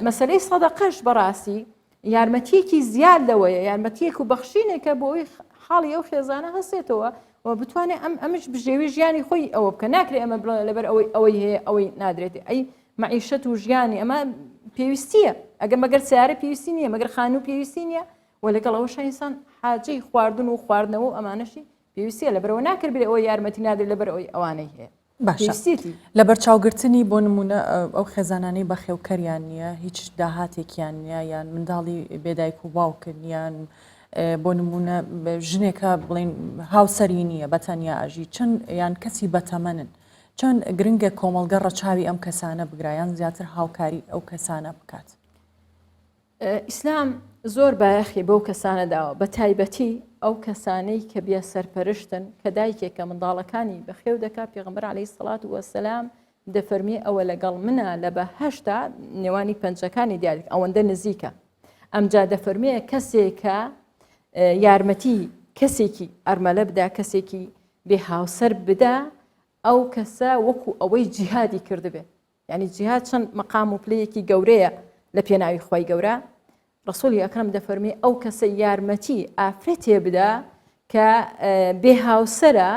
مەسەلەی سەدەقەش بەڕاستی یارمەتیەکی زیاد لەوەیە یارمەتیەک و بەخشینێکە بۆ ئەوی حاڵی ئەو خێزانە هەسێتەوە و بتوانێت ئەمش بژێوی ژیانی خۆی ئەوە بکە ناکرێت ئەمە لەبەر ئەوەی هەیە ئەوەی نادرێتی ئەی مەعیشەت و ژیانی ئەمە پێویستیە ئەگەر مەگەر سیارە پێویستی نییە مەگەر خانوو پێویستی نییە و لەگەڵ ئەوەش ئینسان حاجەی خواردن و خواردنەوە و ئەمانەشی پێویستیە لەبەرەوە ناکرد بێت ئەوە یارمەتی نادرێت لەبەر ئەوەی ئەوانەی هەیە باشە لە بەرچاوگرتنی بۆ نمونە ئەو خێزانانەی بەخێوکەریان نییە هیچ داهاتێکیان نییە یان منداڵی بێدایک و باوکردیان بۆ نمونە ژنێکە بڵین هاوسەری نییە بەتەنیا ئاژی چەند یان کەسی بەتەمەنن چەند گرنگە کۆمەڵگە ڕەچاوی ئەم کەسانە بگرایان زیاتر هاوکاری ئەو کەسانە بکات ئیسلام زۆر بایەخی بەو کەسانە داوە بە تایبەتی ئەو کەسانەی کە بیا سەرپەرشتن کە دایکێکە منداڵەکانی بەخێو دەکات پێغەمبەر عەلەیهی سەڵات وەسەلام دەفەرمی ئەوە لەگەڵ منە لە بەهەشتا نێوانی پەنجەکانی دیارێک ئەوەندە نزیکە ئەمجا دەفەرمێ کەسێکە یارمەتی کەسێکی ئەرمەلە بدا کەسێکی بێ هاوسەر بدا ئەو کەسە وەکو ئەوەی جیهادی کردبێ یعنی جیهاد چەند مەقام و پلەیەکی گەورەیە لە پێناوی خۆی گەورە ڕسوولی ئەکرەم دەفەرمی ئەو کەسە یارمەتی ئافرەتێ بدا کە بێ هاوسەرە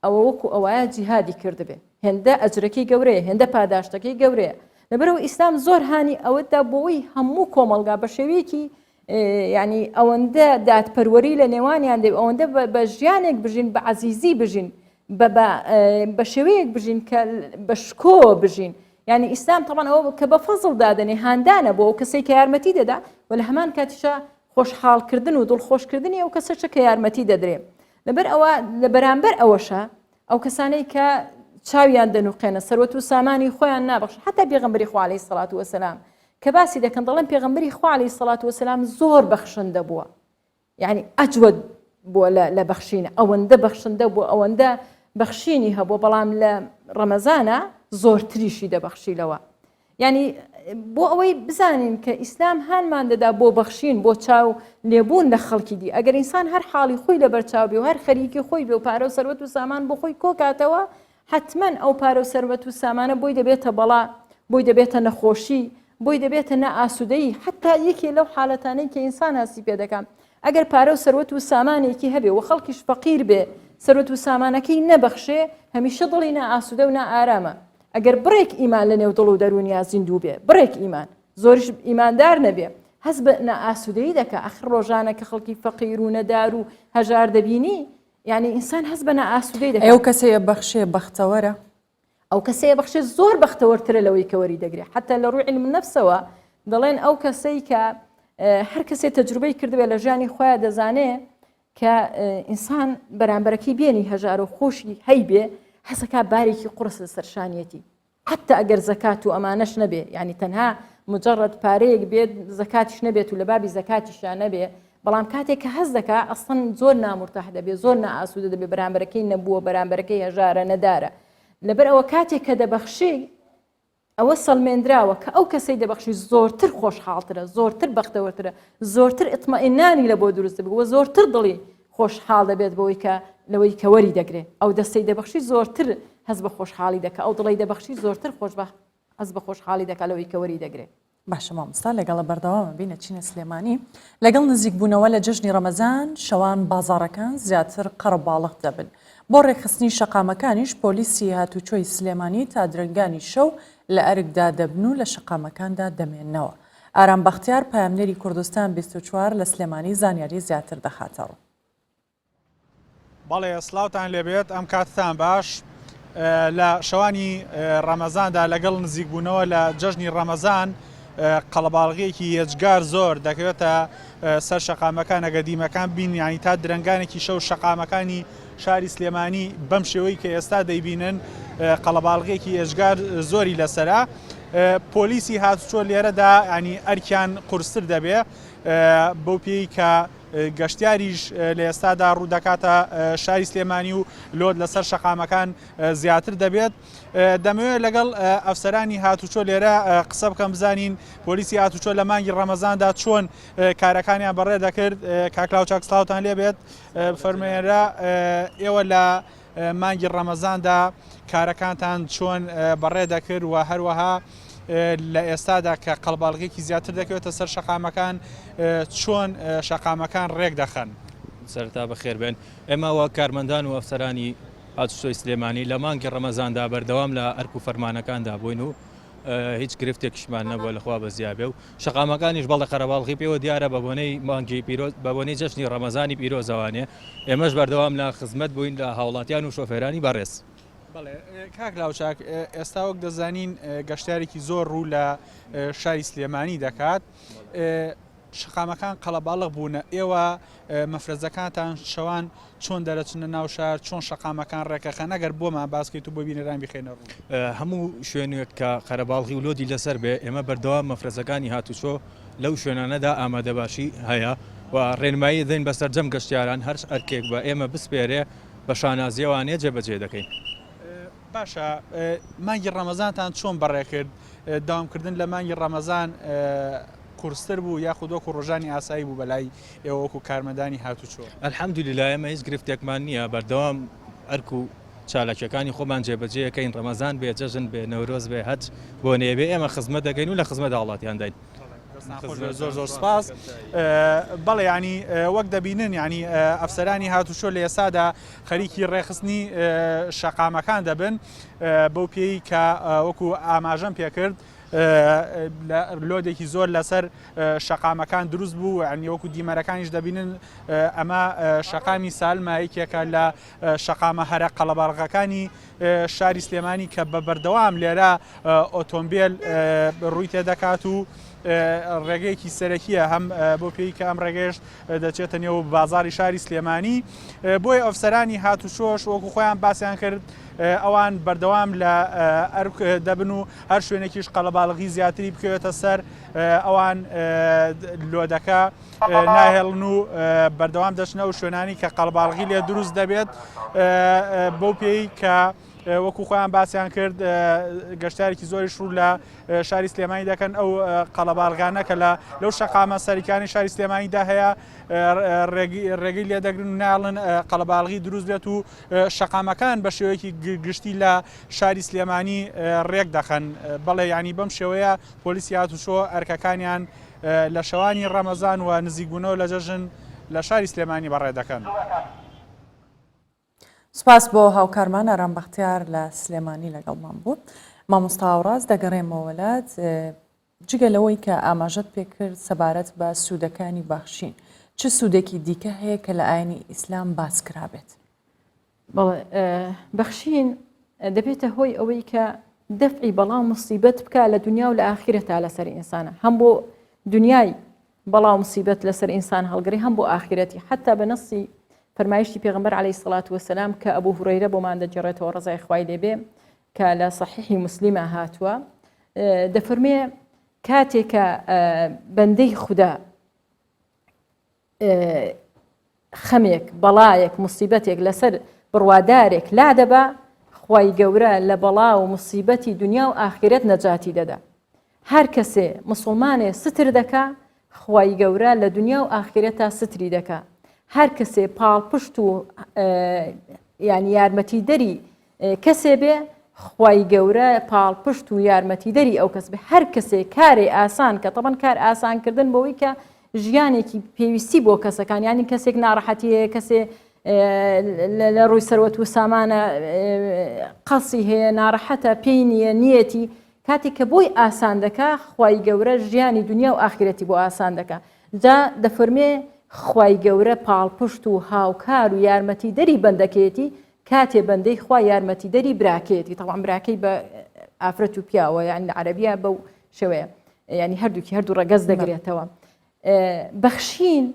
ئەوە وەکو ئەوەیە جیهادی کردبێ هێندە ئەجرەکەی گەورەیە هێندە پاداشتەکەی گەورەیە لەبەرەوە ئیسلام زۆر هانی ئەوەدا بۆی هەموو کۆمەڵگا بە شێوەیەکی ینی ئەوەندە دادپەروەری لە نێوانیان دێ ئەوەندە بە ژیانێک بژین بە عەزیزی بژین بە شێوەیەک بژین کە بە شکۆ بژین یعنی ئیسلام تەمان ئەوە کە بە فەزڵ دادنێ هاندانە بۆ ئەو کەسێک کە یارمەتی دەدا و لە هەمان کاتیشە خۆشحاڵکردن و دڵخۆشکردنی ئەو کەسەشە کە یارمەتی دەدرێ لەبەر ئەوە لە بەرامبەر ئەوەشە ئەو کەسانەی کە چاویان دەنوقێنە سەروەت و سامانی خۆیان نابەخش حتا پێغەمبەری خوا عەلەیهی سەڵات وەسەلام کە باسی دەکەن دەڵێن پێغەمبەری خوا عەلەیهی سەڵات وەسەلام زۆر بەخشندە بووە یعنی ئەجوەد بووە لە بەخشینە ئەوەندە بەخشندە بووە ئەوەندە بەخشینی هەبووە بەڵام لە ڕەمەزانە زۆرتریشی دەبەخشیلەوە یعنی بۆ ئەوەی بزانین کە ئیسلام هانمان دەدا بۆ بەخشین بۆ چاو لێبوون لە خەڵکی دی ئەگەر ئینسان هەر حاڵی خۆی لە بەرچاو بێ و هەر خەریکی خۆی بێ و پارە و سەروەت و سامان بۆ خۆی کۆکاتەوە حتمما ئەو پارە و سەروەت و سامانە بۆی دەبێتە بەڵا بۆی دەبێتە نەخۆشی بۆی دەبێتە نەئاسوودەیی حتا یەکێ لەو حاڵەتانەی کە ئینسان هەستی پێ دەکەم ئەگەر پارە و سەروەت و سامانێکی هەبێ و خەڵکیش فەقیر بێ سەروەت و سامانەکەی نەبەخشێ هەمیشە دڵی نەئاسوودە و نەئارامە ئەگەر بڕێک ئیمان لە نێو دڵ و دەرونیا زیندوو بێ بڕێک ئیمان زۆریش ئیماندار نەبێ هەست بە نەئاسوودەیی دەکە ئەخر ڕۆژانە کە خەڵکی فەقیر و نەدار و هەژار دەبینی یعنی ئینسان هەست بە نەئاسوودەی دەکە ئەو کەسەیە بەخشێ بەختەوەرە ئەو کەسەیە بەخشێ زۆر بەختەوەرترە لەوەی کە وەری دەگرێت حتا لە ڕووی علم نەفسەوە دەڵێن ئەو کەسەی کە هەر کەسێ تەجروبەی کردوێت لە ژیانی خۆیان دەزانێ کە ئینسان بەرامبەرەکەی بێنی هەژار و خۆشی هەیبێ حەسەکە بارێکی قورس لە سەرشانیەتی حتى ئەگەر زەکات و ئەمانەش نەبێ یعنی تەنها مجرد پارەیەک بێت زەکاتیش نەبێت و لە بابی زەکاتیشان نەبێ بەڵام کاتێک کە هەست دەکا ئەسڵەن زۆر نامورتاح دەبێت زۆر نەئاسوودە دەبێت بەرامبەرەکەی نەبووە بەرامبەرەکەی هەژارە نەدارە لەبەر ئەوە کاتێک کە دەبەخشی ئەوە سەڵمێنراوە کە ئەو کەسەی دەبەخشی زۆرتر خۆشحاڵترە زۆرتر بەختەوەترە زۆرتر ئیطمئینانی لە بۆ دروست دەبێت زۆرتر دڵی خۆشحاڵ دەبێت بۆی کە لەوەی کە وەری دەگرێت ئەو دەستەی دەبەخشی زۆرتر هەست بە خۆشحاڵی دەکە ئەو دڵی دەبەخشی زۆرتر هەست بە خۆشحاڵی دەکە لەوەی کە وەری دەگرێت باشە مامۆستا لەگەڵە بەردەوامە بینە چینە سلێمانی لەگەڵ نزیکبوونەوە لە جژنی ڕەمەزان شەوان بازاڕەکان زیاتر قەرەباڵغ دەبن بۆ ڕێکخستنی شەقامەکانیش پۆلیسی هاتوچۆی سلێمانی تا درنگانی شەو لە ئەرکدا دەبن و لە شەقامەکاندا دەمێننەوە ئارام بەختیار پایامنێری کوردستان 24 لە سلێمانی زانیاری زیاتر دەخاتەڕ بەڵێ سلااوتان لێبێت ئەم کاتتان باش لە شەوانی ڕەمەزاندا لەگەڵ نزیکبوونەوە لە جەژنی ڕەمەزان قەڵەباڵغەیەکی هێجگار زۆر دەکەوێتە سەر شەقامەکان ئەگەدیمەکان بین یانی تا درنگانێکی شەو شەقامەکانی شاری سلێمانی بەم شێوەی کە ئێستا دەیبینن قەڵەباڵغەیەکی هێجگار زۆری لەسەرا پۆلیسی هاتوچۆ لێرەدا ینی ئەرکیان قورستر دەبێ بەو پێی کە گەشتیاریش لە ئێستادا ڕوودەکاتە شاری سلێمانی و لۆت لەسەر شەقامەکان زیاتر دەبێت دەمەوێت لەگەڵ ئەفسەرانی هاتوچۆ لێرە قسە بکەم بزانین پۆلیسی هاتوچۆ لە مانگی ڕەمەزاندا چۆن کارەکانیان بەڕێ دەکرد کاکلااو چاکسلااوتان لێبێت فەرمێنەرە ئێوە لە مانگی ڕەمەزاندا کارەکانتان چۆن بەڕێ دەکرد و هەروەها لە ئێستادا کە قەڵباڵغێکی زیاتر دەکەوێتە سەر شەقامەکان چۆن شەقامەکان ڕێک دەخەن سەرتا بەخێر بێن ئێمەوە کارمەندان و ئەفسەرانی هاتوچۆی سلێمانی لە مانگی ڕەمەزاندا بەردەوام لە ئەرک و فەرمانەکاندا بووین و هیچ گرفتێکیشمان نەبووە لەخوا بەزیابێ و شەقامەکانیش بەڵە قەرەباڵغی پێوە دیارە بە بۆنەی مانگی پیرۆز بە بۆنەی جەژنی ڕەمەزانی پیرۆزەوانێ ئێمەش بەردەوام لە خزمەت بووین لە هاوڵاتیان و شۆفێرانی بەڕێز بەڵێ کاک لاوچاک ئێستا وەک دەزانین گەشتارێکی زۆر ڕوو لە شاری سلێمانی دەکات شەقامەکان قەڵەباڵغ بوونە ئێوە مەفرەزەکانتان شەوان چۆن دەرەچنە ناو شار چۆن شەقامەکان ڕێکەخە نەگەر بۆمان باسکەیت و بۆ بینەران بخێنە ڕوو هەموو شوێنێک کە قەرەباڵغی و لۆدی لەسەر بێ ئێمە بەردەوام مەفرەزەکانی هاتوچۆ لەو شوێنانەدا ئامادەباشی هەیە و ڕێنمایی دەین بەسەر جەم گەشتیاران هەر ئەرکێک بە ئێمە بسپێرێ بە شانازیەوانێ جێبەجێ دەکەین باشە مانگی ڕەمەزانتان چۆن بەڕێ کرد داوامکردن لە مانگی ڕەمەزان قورستر بوو یاخود وەکو ڕۆژانی ئاسایی بوو بەلای ئێوە وەکو کارمەندانی هاتوچۆ ئەلحەمدولیلا ئێمە هیچ گرفتێکمان نییە بەردەوام ئەرک و چالاکیەکانی خۆمان جێبەجێەکەین ڕەمەزان بێ جەژن بێ نەورۆز بێ هەج بۆ نێبێ ئێمە خزمەت دەکەین و لە خزمەت هاوڵاتیان داین زۆر زۆر سپاس بەڵێ ینی وەک دەبینن ینی ئەفسەرانی هاتوچۆ لە ئێسادا خەریکی ڕێخستنی شەقامەکان دەبن بەو پێی کە وەکو ئاماژەم پێکرد لۆدێکی زۆر لەسەر شەقامەکان دروست بوو عنی وەکو دیمەرەکانیش دەبینن ئەمە شەقامی سالمایەکێکە لە شەقامە هەرە قەڵەباڵغەکانی شاری سلێمانی کە بە بەردەوام لێرە ئۆتۆمبیل ڕووی تێدەکات و ڕێگەیەکی سەرەکیە هەم بۆ پێی کە ئەم ڕێگەش دەچێتە نێو بازاری شاری سلێمانی بۆی ئەفسەرانی هاتوچۆش وەکو خۆیان باسییان کرد ئەوان بەردەوام لە ئەرک دەبن و هەر شوێنێکیش قەڵەباڵغی زیاتری بکەوێتە سەر ئەوان لۆدەکە ناهێڵن و بەردەوام دەچنە و شوێنانی کە قەڵەباڵغی لێ دروست دەبێت بەو پێی کە وەکو خۆیان باسییان کرد گەشتارێکی زۆریش ڕوو لە شاری سلێمانی دەکەن ئەو قەڵەباڵغانە کە لەو شەقامە سەریکانی شاری سلێمانیدا هەیە ڕێگەی لێ دەگرن و ناڵن قەڵەباڵغی دروست بێت و شەقامەکان بە شێوەیەکی گشتی لە شاری سلێمانی ڕێک دەخەن بەڵێ ینی بەم شێوەیە پۆلیسی هاتوشۆ ئەرکەکانیان لە شەوانی ڕەمەزان و نزیکبوونەوە لە جەژن لە شاری سلێمانی بەڕێ دەکەن. سپاس بۆ هاوکارمان ئارام بەختیار لە سلێمانی لەگەڵمان بوو. مامۆستا هاوڕاست دەگەڕێمەوە وڵات جگەلەوەی کە ئاماژەت پێکرد سەبارەت بە سوودەکانی بەخشین چه سوودێکی دیکە هەیە کە لە ئاینی ئیسلام باس کرابێت؟ بەخشین دەبێتە هۆی ئەوەی کە دەفعی بەڵام مصیبەت بکە لە دنیا و لە ئاخرەتە لەسەر ئینسانە هەم بۆ دنیای بەڵام مصیبەت لەسەر ئینسان هەڵگری هەم بۆ ئاخرەتی حتا بە نەسی فەرمایشتی پێغەمبەر عەلەیهی سەڵات وەسەلام کە ئەبوو هورەیرە بۆمان دەجێڕێتەوە ڕزای خوای لێبێ کە لە صحیحی موسلیمە هاتووە دەفەرمێ کاتێکە بەندەی خوددا خەمێک بەڵایەک مصیبەتێک لەسەر بڕوادارێک لا دەبا خوای گەورە لە بەڵا و مصیبەتی دنیا و ئاخرەت نەجاتی دەدا هەر کەسێ مسلمانێ ستر دەکا خوای گەورە لە دنیا و ئاخرەتە ستری دەکا هەر کەسێ پاڵپشت و یعنی یارمەتی دەری کەسێ بێ خوای گەورە پاڵپشت و یارمەتی دەری ئەو کەس بێ هەر کەسێ کارێ ئاسان کە تەبەن کار ئاسانکردن بەوەی کە ژیانێکی پێویستی بۆ کەسەکان ینی کەسێک ناڕەحەتیەیە کەسێ لە ڕووی سەروەت و سامانە قەسی هەیە ناڕەحەتە پێی نییە نیەتی کاتێک کە بۆی ئاسان دەکا خوای گەورە ژیانی دنیا و ئاخرەتی بۆ ئاسان دەکا جا دەفەرمێ خوای گەورە پاڵپشت و هاوکار و یارمەتی دەری بەندەکەیەتی کاتێ بەندەی خوا یارمەتی دەری براکەیەتی تەواان براکەی بە ئافرەت و پیاوە یان لە عەرەبیە بەو شێوەیە ینی هەردوو ڕەگەز دەگرێتەوە بەخشین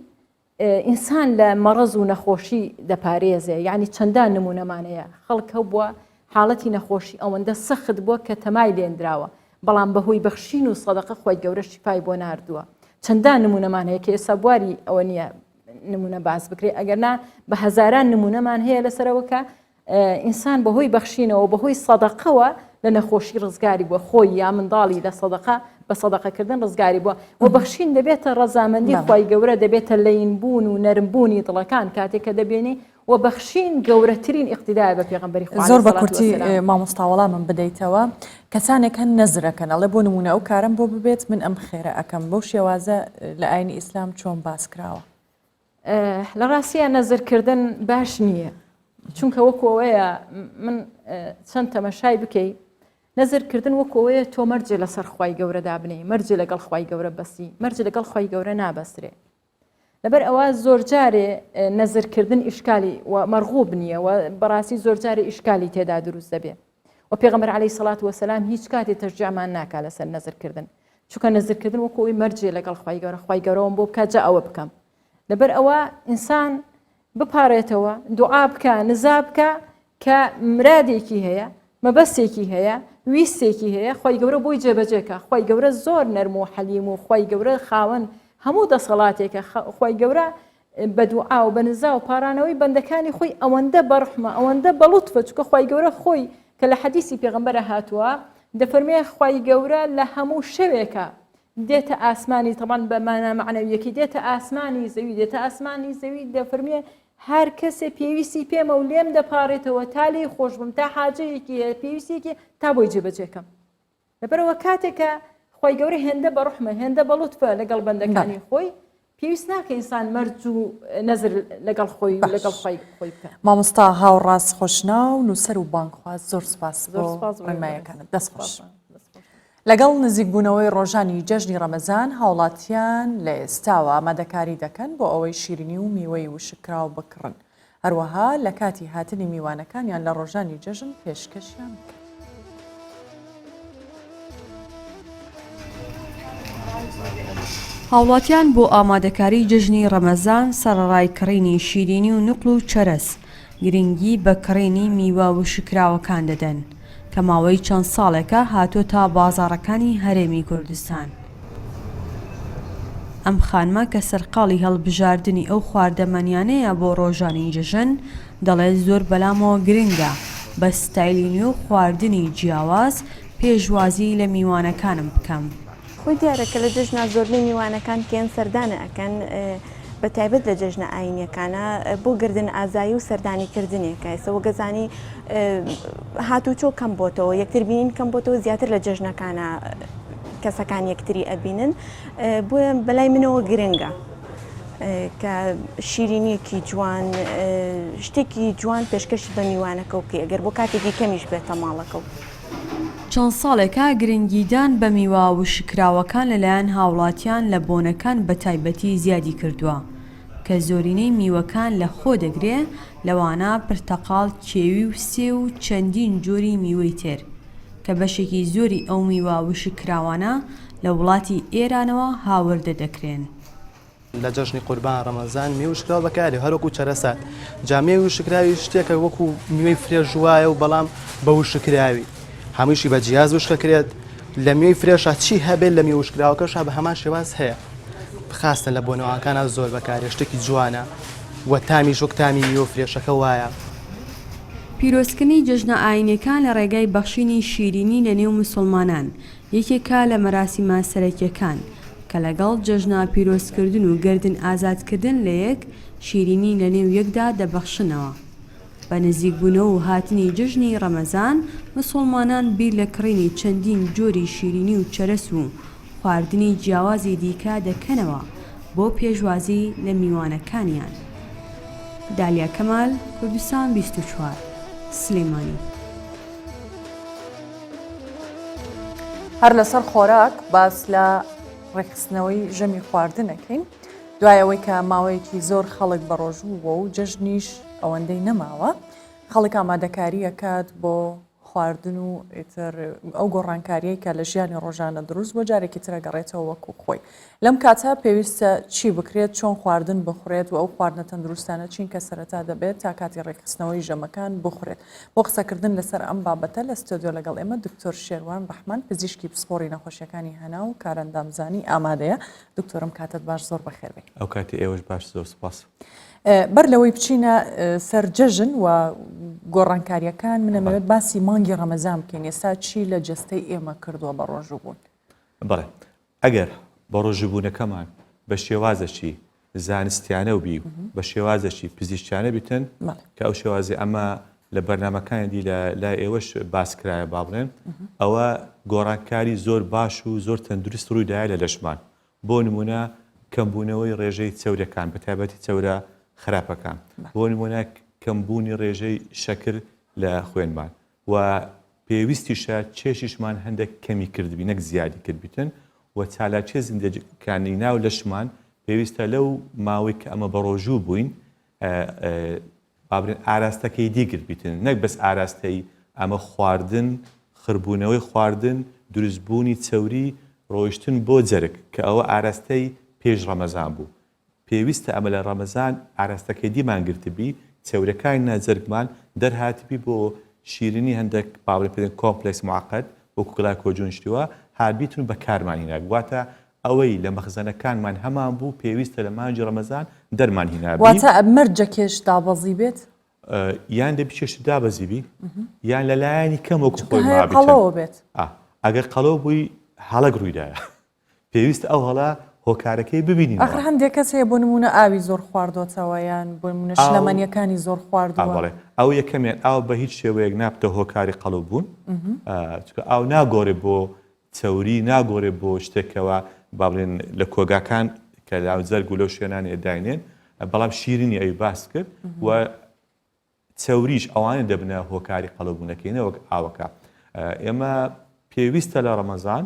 ئینسان لە مەڕەز و نەخۆشی دەپارێزێ یعنی چەندان نمونەمانەیە خەڵکە بووە حاڵەتی نەخۆشی ئەوەندە سەخت بووە کە تەمای لێنراوە بەڵام بەهۆی بەخشین و سەدەقە خوای گەورە شیفای بۆ ناردووە چەندان نمونەمان هەیە کە ئێستا بواری ئەوە نییە نمونە باس بکرێت ئەگەرنا بە هەزاران نمونەمان هەیە لەسەرەوە کە ئینسان بەهۆی بەخشینەوە بەهۆی سەدەقەوە لە نەخۆشی ڕزگاری بووە خۆی یا منداڵی لە سەدەقە بە سەدەقەکردن ڕزگاری بووە و بەخشین دەبێتە ڕەزامەندی خوای گەورە دەبێتە لەینبوون و نەرمبوونی دڵەکان کاتێککە دەبێنی و بەخشین گەورەترین ئیقتیدای بە پێغەمبەری خوا زۆر بە کورتی مامۆستا وەڵامم بدەیتەوە کەسانێک هەن نەزرەکەن ئەڵێ بۆ نمونە ئەو کارم بۆ ببێت من ئەم خێرە ئەەکەم بەو شێوازە لە ئاینی ئیسلام چۆن باس کراوە لە ڕاستیە نەزرکردن باش نییە چونکە وەکەوەیە من چەند تەمەشای بکەی نەزرکردن وەکەوەیە تۆ مەرجێ لەسەر خوای گەورەدا بنێ مەرجێ لەگەڵ خوای گەورە بەسی مەرج لەگەڵ خوای گەورە نابەسرێ لەبەر ئەوە زۆر جارێ نەزرکردن ئیشکالی و مەرغوب نییە و بەڕاستی زۆر جارێ ئیشکالی تێدا دروست دەبێ و پێغەمبەر عەلەیهی سەڵات وەسەلام هیچ کاتێ تەشجیعمان ناکا لەسەر نەزرکردن چونکە نەزرکردن وەکەوەی مەرجێ لەگەڵ خوای گەورەوەم بۆ بکات جا ئەوە بکەم لەبەر ئەوە ئینسان بپارێتەوە دوعا بکە نزا بکە کە مرادێکی هەیە مەبەستێکی هەیە ویستێکی هەیە خوای گەورە بۆی جێبەجێکە خوای گەورە زۆر نەرم و حەلیم و خوای گەورە خاوەن هەموو دەسەڵاتێکە خوای گەورە بە دوعا و بە نزا و پارانەوەی بەندەکانی خۆی ئەوەندە بەڕحمە ئەوەندە بەڵوتفە چونکە خوای گەورە خۆی کە لە حەدیسی پێغەمبەرە هاتووە دەفەرمێ خوای گەورە لە هەموو شەوێکە دێتە ئاسمانی تەمان بە مانە معنەویەکی دێتە ئاسمانی زەوی دێتە ئاسمانی زەوی دەفەرمێ هەر کەسێ پێویستی پێمە و لێم دەپارێتەوە تا لێی خۆش بم تا حاجەیەکی پێویستێکی تا بۆی جێبەجێکەم لەبەرەوە کاتێکە خوای گەورە هێندە بە ڕحمە هێندە بەڵوتفە لەگەڵ بەندەکانی خۆی پێویست ناکە ئینسان مەرج و نەزر لەگەڵ خۆی لەگەڵ خۆی بکە مامۆستا هاوڕاست خۆشناو نووسەر و بانکخواز زۆر سپاس ڕێنماییەکانت دەست خۆش لەگەڵ نزیکبوونەوەی ڕۆژانی جەژنی ڕەمەزان هاوڵاتیان لە ئێستاوە ئامادەکاری دەکەن بۆ ئەوەی شیرینی و میوەی وشکراو بکڕن هەروەها لە کاتی هاتنی میوانەکانیان لە ڕۆژانی جەژن پێشکەشیان بکەن هاوڵاتیان بۆ ئامادەکاری جژنی ڕەمەزان سەرەڕای کڕینی شیرینی و نوقل و چەرەس گرنگی بە کڕینی میوە وشکراوەکان دەدەن کە ماوەی چەند ساڵێکە هاتۆ تا بازاڕەکانی هەرێمی کوردستان. ئەم خانمە کە سەرقاڵی هەڵبژاردننی ئەو خواردەمەنیانەیە بۆ ڕۆژانی جژن دەڵێت زۆر بەلامەوە گرنگە بە ستایلی نوێ و خواردنی جیاواز پێشوازی لە میوانەکانم بکەم. خۆی دیارەکە لە جژنا زۆربەی میوانەکان کێن سەردانە ئەکەن بە تایبەت لە جژنە ئاینیەکانە بۆ گردن ئازایی و سەردانیکردنێکە ئێسەوە گەزانی هاتوچۆ کەم بۆتەوە یەکتر بینین کەم بۆتەوە زیاتر لە جژنەکانە کەسەکان یەکتری ئەبینن بۆیە بەلای منەوە گرنگە کە شیرینیەکی جوان شتێکی جوان پێشکەشی بە میوانەکە و بکەی ئەگەر بۆ کاتێکی کەمیش بێتە ماڵەکە و چەند ساڵێکە گرنگیدان بە میوا و شکراوەکان لەلایەن هاوڵاتیان لە بۆنەکان بە تایبەتی زیادی کردووە کە زۆرینەی میوەکان لە خۆ دەگرێ لەوانە پرتەقاڵ کێوی و سێ و چەندین جۆری میوەی تر کە بەشێکی زۆری ئەو میوا و شکراوانە لە وڵاتی ئێرانەوە هاوردە دەکرێن. لە جەژنی قوربان ڕەمەزان میوە شکراوە بەکارێ هەروەکو چەرەسات جامێ و شکراوی شتێکە وەکو میوەی فرێژ وایە و بەڵام بە وشکراوی هەمووشی بە جیاز وشکەکرێت لە میوەی فرێشە چی هەبێت لە میوە شکراوەکەش بە هەمان شێواز هەیە خاستە لە بۆنەوەکانە زۆر بەکارێ شتێکی جوانە وە تامی شۆک تامی میوە فرێشەکە وایە. پیرۆزکردنی جژنە ئاینیەکان لە ڕێگای بەخشینی شیرینی لە نێو مسلمانان یەکێکە لە مەراسیمە سەرەکیەکان کە لەگەڵ جژنا پیرۆزکردن و گردن ئازادکردن لە یەک شیرینی لە نێو یەکدا دەبەخشنەوە. بە نزیکبوونەوە و هاتنی جژنی ڕەمەزان مسلمانان بیر لە کڕینی چەندین جۆری شیرینی و چەرەس و خواردنی جیاوازی دیکە دەکەنەوە بۆ پێشوازی لە میوانەکانیان. دالیا کەمال، کوردستان 24 سلێمانی. هەر لەسەر خۆراک باس لە ڕێکخستنەوەی ژەمی خواردنەکەین دوایەوەی کە ماوەیەکی زۆر خەڵک بە ڕۆژوو و جژنیش ئەوەندەی نەماوە خەڵک ئامادەکاری ئەکات بۆ خواردن و ئیتر ئەو گۆڕانکاریەی کە لە ژیانی ڕۆژانە دروست بۆ جارێکی ترە گەڕێتەوە وەکو خۆی لەم کاتە پێویستە چی بکرێت چۆن خواردن بخورێت و ئەو خواردنە تەندروستانە چین کە سەرەتا دەبێت تا کاتی ڕێکخستنەوەی ژەمەکان بخورێت بۆ قسەکردن لەسەر ئەم بابەتە لە ستۆدیۆ لەگەڵ ئێمە دکتۆر شێروان ڕەحمان پزیشکی پسپۆڕی نەخۆشیەکانی هەنا و کارەندامزانی ئامادەیە دکتۆرم کاتت باش زۆر بەخێر بێت ئەو کاتی ئێوەش باش زۆر سپاس بەر لەوەی بچینە سەرجەژن و گۆڕانکاریەکان منەمەوێت باسی مانگی ڕەمەزان بکەین ئێستا چی لە جەستەی ئێمە کردووە بە ڕۆژوبوون بەڵێ ئەگەر بە ڕۆژبوونەکەمان بە شێوازەشی زانستیانە و بی بە شێوازەشی پزیشکیانە بیتن کە ئەو شێوازی ئەمە لە بەرنمەکانی لای ئێوەش باسکرایە با بڵێن ئەوە گۆڕانکاری زۆر باش و زۆر تەندروست ڕوویدایە لە لەشمان بۆ نمونە کەمبوونەوەی ڕێژەی چەورەکان بە تایبەتی چەورە خراپەکان بۆ نمونە کەمبوونی ڕێژەی شەکر لە خوێنمان و پێویستیشە چێشیشمان هەندێک کەمی کردبی نەک زیادی کردبیتن و چالاکیە زیندەکانی ناو لەشمان پێویستە لەو ماوەی کە ئەمە بەڕۆژوو بووین بابرێن ئاراستەکەی دیگربیتن نەک بەس ئاراستەی ئەمە خواردن خربوونەوەی خواردن دروستبوونی چەوری ڕۆیشتن بۆ جەرگ کە ئەوە ئاراستەی پێش ڕەمەزان بوو پێویستە ئەمە لە ڕەمەزان ئاراستەکەی دیمانگرتبی چەورەکانی ناجەرگمان دەرهاتبی بۆ شیرینی هەندێک باڵێ پێدەن کۆمپلێکس معقد وەکو گڵایکۆجونشتیوە هابیتون بە کارمان هێنا واتە ئەوەی لە مەخزنەکانمان هەمان بوو پێویستە لە مانگی ڕەمەزان دەرمان هێنابی واتە مەرجەکێش دابەزی بێت یان دەبی چێشت دابەزیبی یان لەلایەنی کەم وەکو خۆی قەڵەوە بێت ئەگەر قەڵەو بووی هەڵەک ڕوویدایە پێویستە ئەو هەڵە هۆکارەکەی ببینین ئەخر هەندێک کەس هەیە بۆ نمونە ئاوی زۆر خواردۆتەوە یان بۆ نمونە شلەمەنیەکانی زۆر خواردووە ئەو یەکەمێن ئاو بە هیچ شێوەیەک نابتە هۆکاری قەڵەو بوون ئاو ناگۆڕێ بۆ چەوری ناگۆڕێ بۆ شتێکەوە با بڵێن لە کۆگاکان کە لاو جەرگ و لەو شوێنانی ئەداینێن بەڵام شیرینی ئەوی باس کرد و چەوریش ئەوانە دەبنە هۆکاری قەڵەوبوونەکەینەوە ئاوەکە ئێمە پێویستە لە ڕەمەزان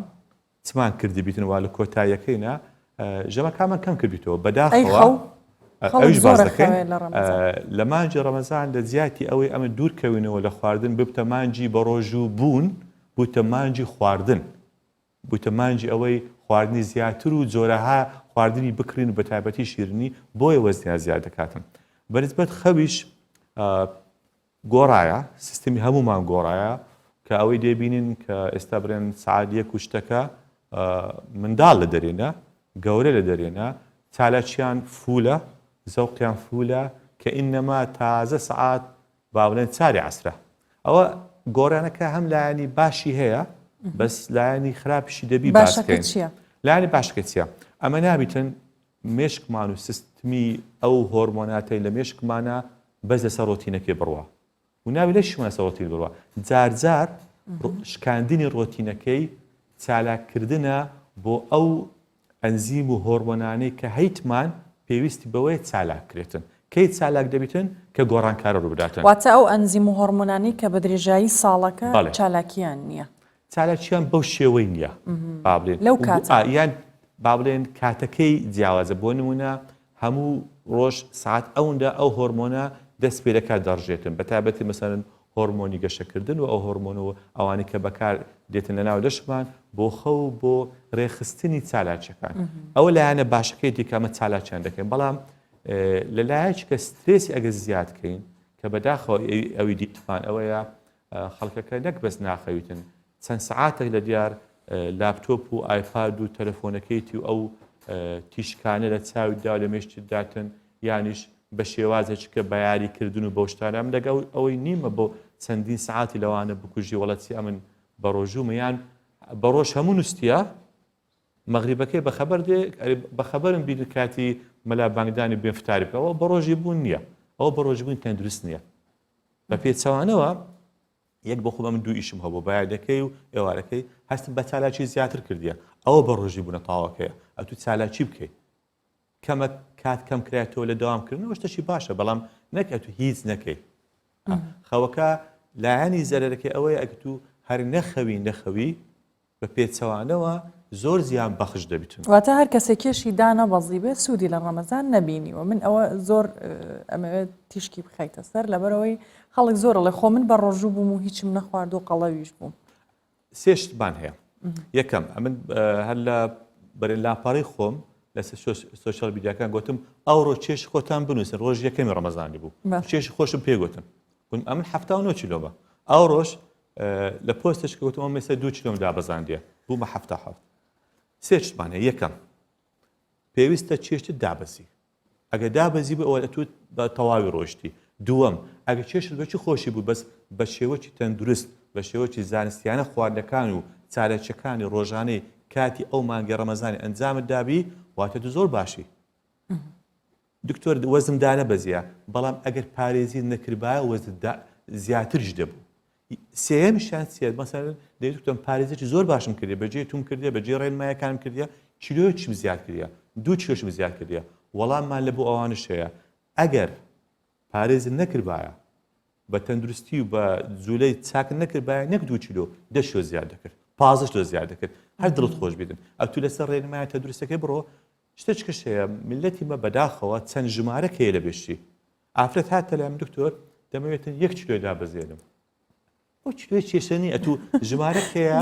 چمان کردی بیتن وا لە کۆتاییەکەینە ژەمەکانمان کەم کردیتەوە بەداخەوە ئەوش باز دەکەین لە مانجی ڕەمەزان لە زیاتی ئەوەی ئەمە دوورکەوینەوە لە خواردن ببتە مانجی بە ڕۆژوو بوون بووتە مانجی خواردن بووتە مانجی ئەوەی خواردنی زیاتر و جۆرەها خواردنی بکرین و بە تایبەتی شیرنی بۆیە وەزنیان زیاد دەکاتن بەنسبەت خەویش گۆڕایە سیستمی هەمومان گۆڕایە کە ئەوەی دێبینین کە ئێستا برێن سعات یەک و شتەکە منداڵ لە دەرێنە گەورە لە دەرێنە چالاکیان فولە زەوقیان فولە کە ئینەما تازە سعات با بڵێن چاری عەسرە ئەوە گۆرانەکە هەم لایەنی باشی هەیە بەس لایەنی خراپشی دەبی باشەکە چییە؟ لایەنی باشەکە چییە؟ ئەمە نابیتن مێشکمان و سیستمی ئەو هۆرمۆناتەی لە مێشکمانە بەس لەسەر ڕۆتینەکەی بڕوە و ناوی لە شمە لەسەر ڕۆتین بڕوە جار شکاندنی ڕۆتینەکەی چالاکردنە بۆ ئەو ئەنزیم و هۆرمۆنانەی کە هەیتمان پێویستی بەوەی چالاکرێتن کەی چالاک دەبیتن کە گۆڕانکارە ڕووبداتن واتە ئەو ئەنزیم و هۆرمۆنانی کە بە درێژایی ساڵەکە چالاکیان نییە چالاکیان بەو شێوەی نییە بابلێن لەو کاتە یان بابلێن کاتەکەی جیاوازە بۆ نمونە هەموو ڕۆژ ساعت ئەوەندا ئەو هۆرمۆنە دەست پێ دەکات دەڕژێتن بەتابەتی مەسەرن هۆرمۆنی گەشەکردن و ئەو هۆرمۆن و ئەوانی کە بەکار دێتن لە ناو دەشمان بۆ خەو بۆ ڕێخستنی چالاکیەکان ئەو لایەنە باشەکەی دیکەمە چالاکیان دەکەین بەڵام لەلایەکی کە سترێسی ئەگە زیادکەین کە بەداخەوە ئەوی دیتمان ئەوەیە خەڵکەکە نەک بەس ناخەویتن چەند سعاتێک لە دیار لاپتۆپ و ئایپاد و تەلەفۆنەکەیتی و ئەو تیشکانە لە چاویدا لە مێشتی داتن یانیش بە شێوازێک کە بەیاریکردن و بۆ شتانام لەگەڵ ئەوەی نیمە بۆ چەندین سعاتی لەوانە بکوژی وڵەتی ئەمن بە ڕۆژوومەیان بە ڕۆژ هەموو نووسە مەغریبەکەی بەخەبەرم بیر کاتی مەلا بانگدانی بێفتاری بکەوە بە ڕۆژی بوون نییە ئەوە بە ڕۆژبوون تەندروست نییە بە پێچەوانەوە یەک بۆ خۆ من دوو ئیشم هەبوو بایدەکەی و ئێوارەکەی هەستم بە چالاکی زیاتر کردیە ئەوە بە ڕۆژی بوونە تاواکەیە ئەتو چالاکی بکەیت کەمە کات کەم کرێتەوە لە داوامکردنەوە شتێکی باشە بەڵام نەکەت و هیچ نەکەی خەوەکە لایەنی زەرەرەکەی ئەوەیە ئەگە تو هەر نەخەوی بە پێچەوانەوە زۆر زیان بەخش دەبیتن واتە هەر کەسێکێشی دانەبەزی بێ سوودی لە ڕەمەزان نەبینیوە من ئەوە زۆر ئەمەوێت تیشکی بخەیتە سەر لەبەرەوەی خەڵک زۆرە لە خۆ من بە ڕۆژوو بووم و هیچم نەخوارد و قەڵەویش بووم سێشتمان هەیە یەکەم ئەمن هەر لە بەرێ لاپەڕی خۆم لە سۆشیال میدیاکان گوتم ئەوڕۆ چێش خۆتان بنووسن ڕۆژ یەکەمی ڕەمەزانی بوو چێشی خۆشم پێگوتن ئەمن 79 کیلۆمە ئەو ڕۆژ لە پۆستش کەوتم ئەم مێستا 2 کیلۆم دابەزاندیە بوومە 77 سێشتمان هەیە یەکەم پێویستە چێشت دابەزی ئەگە دابەزی بە ئەوە تو بە تەواوی ڕۆشتی دووەم ئەگە چێشت بەچی خۆشی بوو بەس بە شێوەی تەندروست بە شێوەی زانستیانە خواردنەکان و چالەکیەکانی ڕۆژانەی کاتی ئەو مانگە ڕەمەزانی ئەنجامت دابی واتە تو زۆر باشی دکتۆر وەزم دانەبەزیە بەڵام ئەگەر پارێزی نەکردبایە وەزندا زیاترش دەبوو سێمیشیان سێت مەسەلەن دەیتم پارێزێکی زۆر باشم کردێ بەجێ توم کردێ بەجێ ڕێنمایەکانم کردە کیلۆیەکیم زیاد کردە 2 کیلۆشم زیاد کردە وەڵاممان لە بۆ ئەوانش هەیە ئەگەر پارێزم نەکردبایە بە تەندروستی و بە جوولەی چاکن نەکردبایە نەک 2 کیلۆ 10 کیلۆ زیاد دەکرد 15 کیلۆ زیاد دەکرد هەر دڵت خۆش بیتن ئەو تو لەسەر ڕێنمایە تەندروستەکەی بڕۆ شتێکش هەیە ملەتی مە بەداخەوە چەند ژمارەک هەیە لە بێشتی ئافرەت هاتە لام دکتۆر دەمەوێتن 1 کیلۆ دابەزێنم ئەو کیلۆی کێشەنی ئەتو ژمارەک هەیە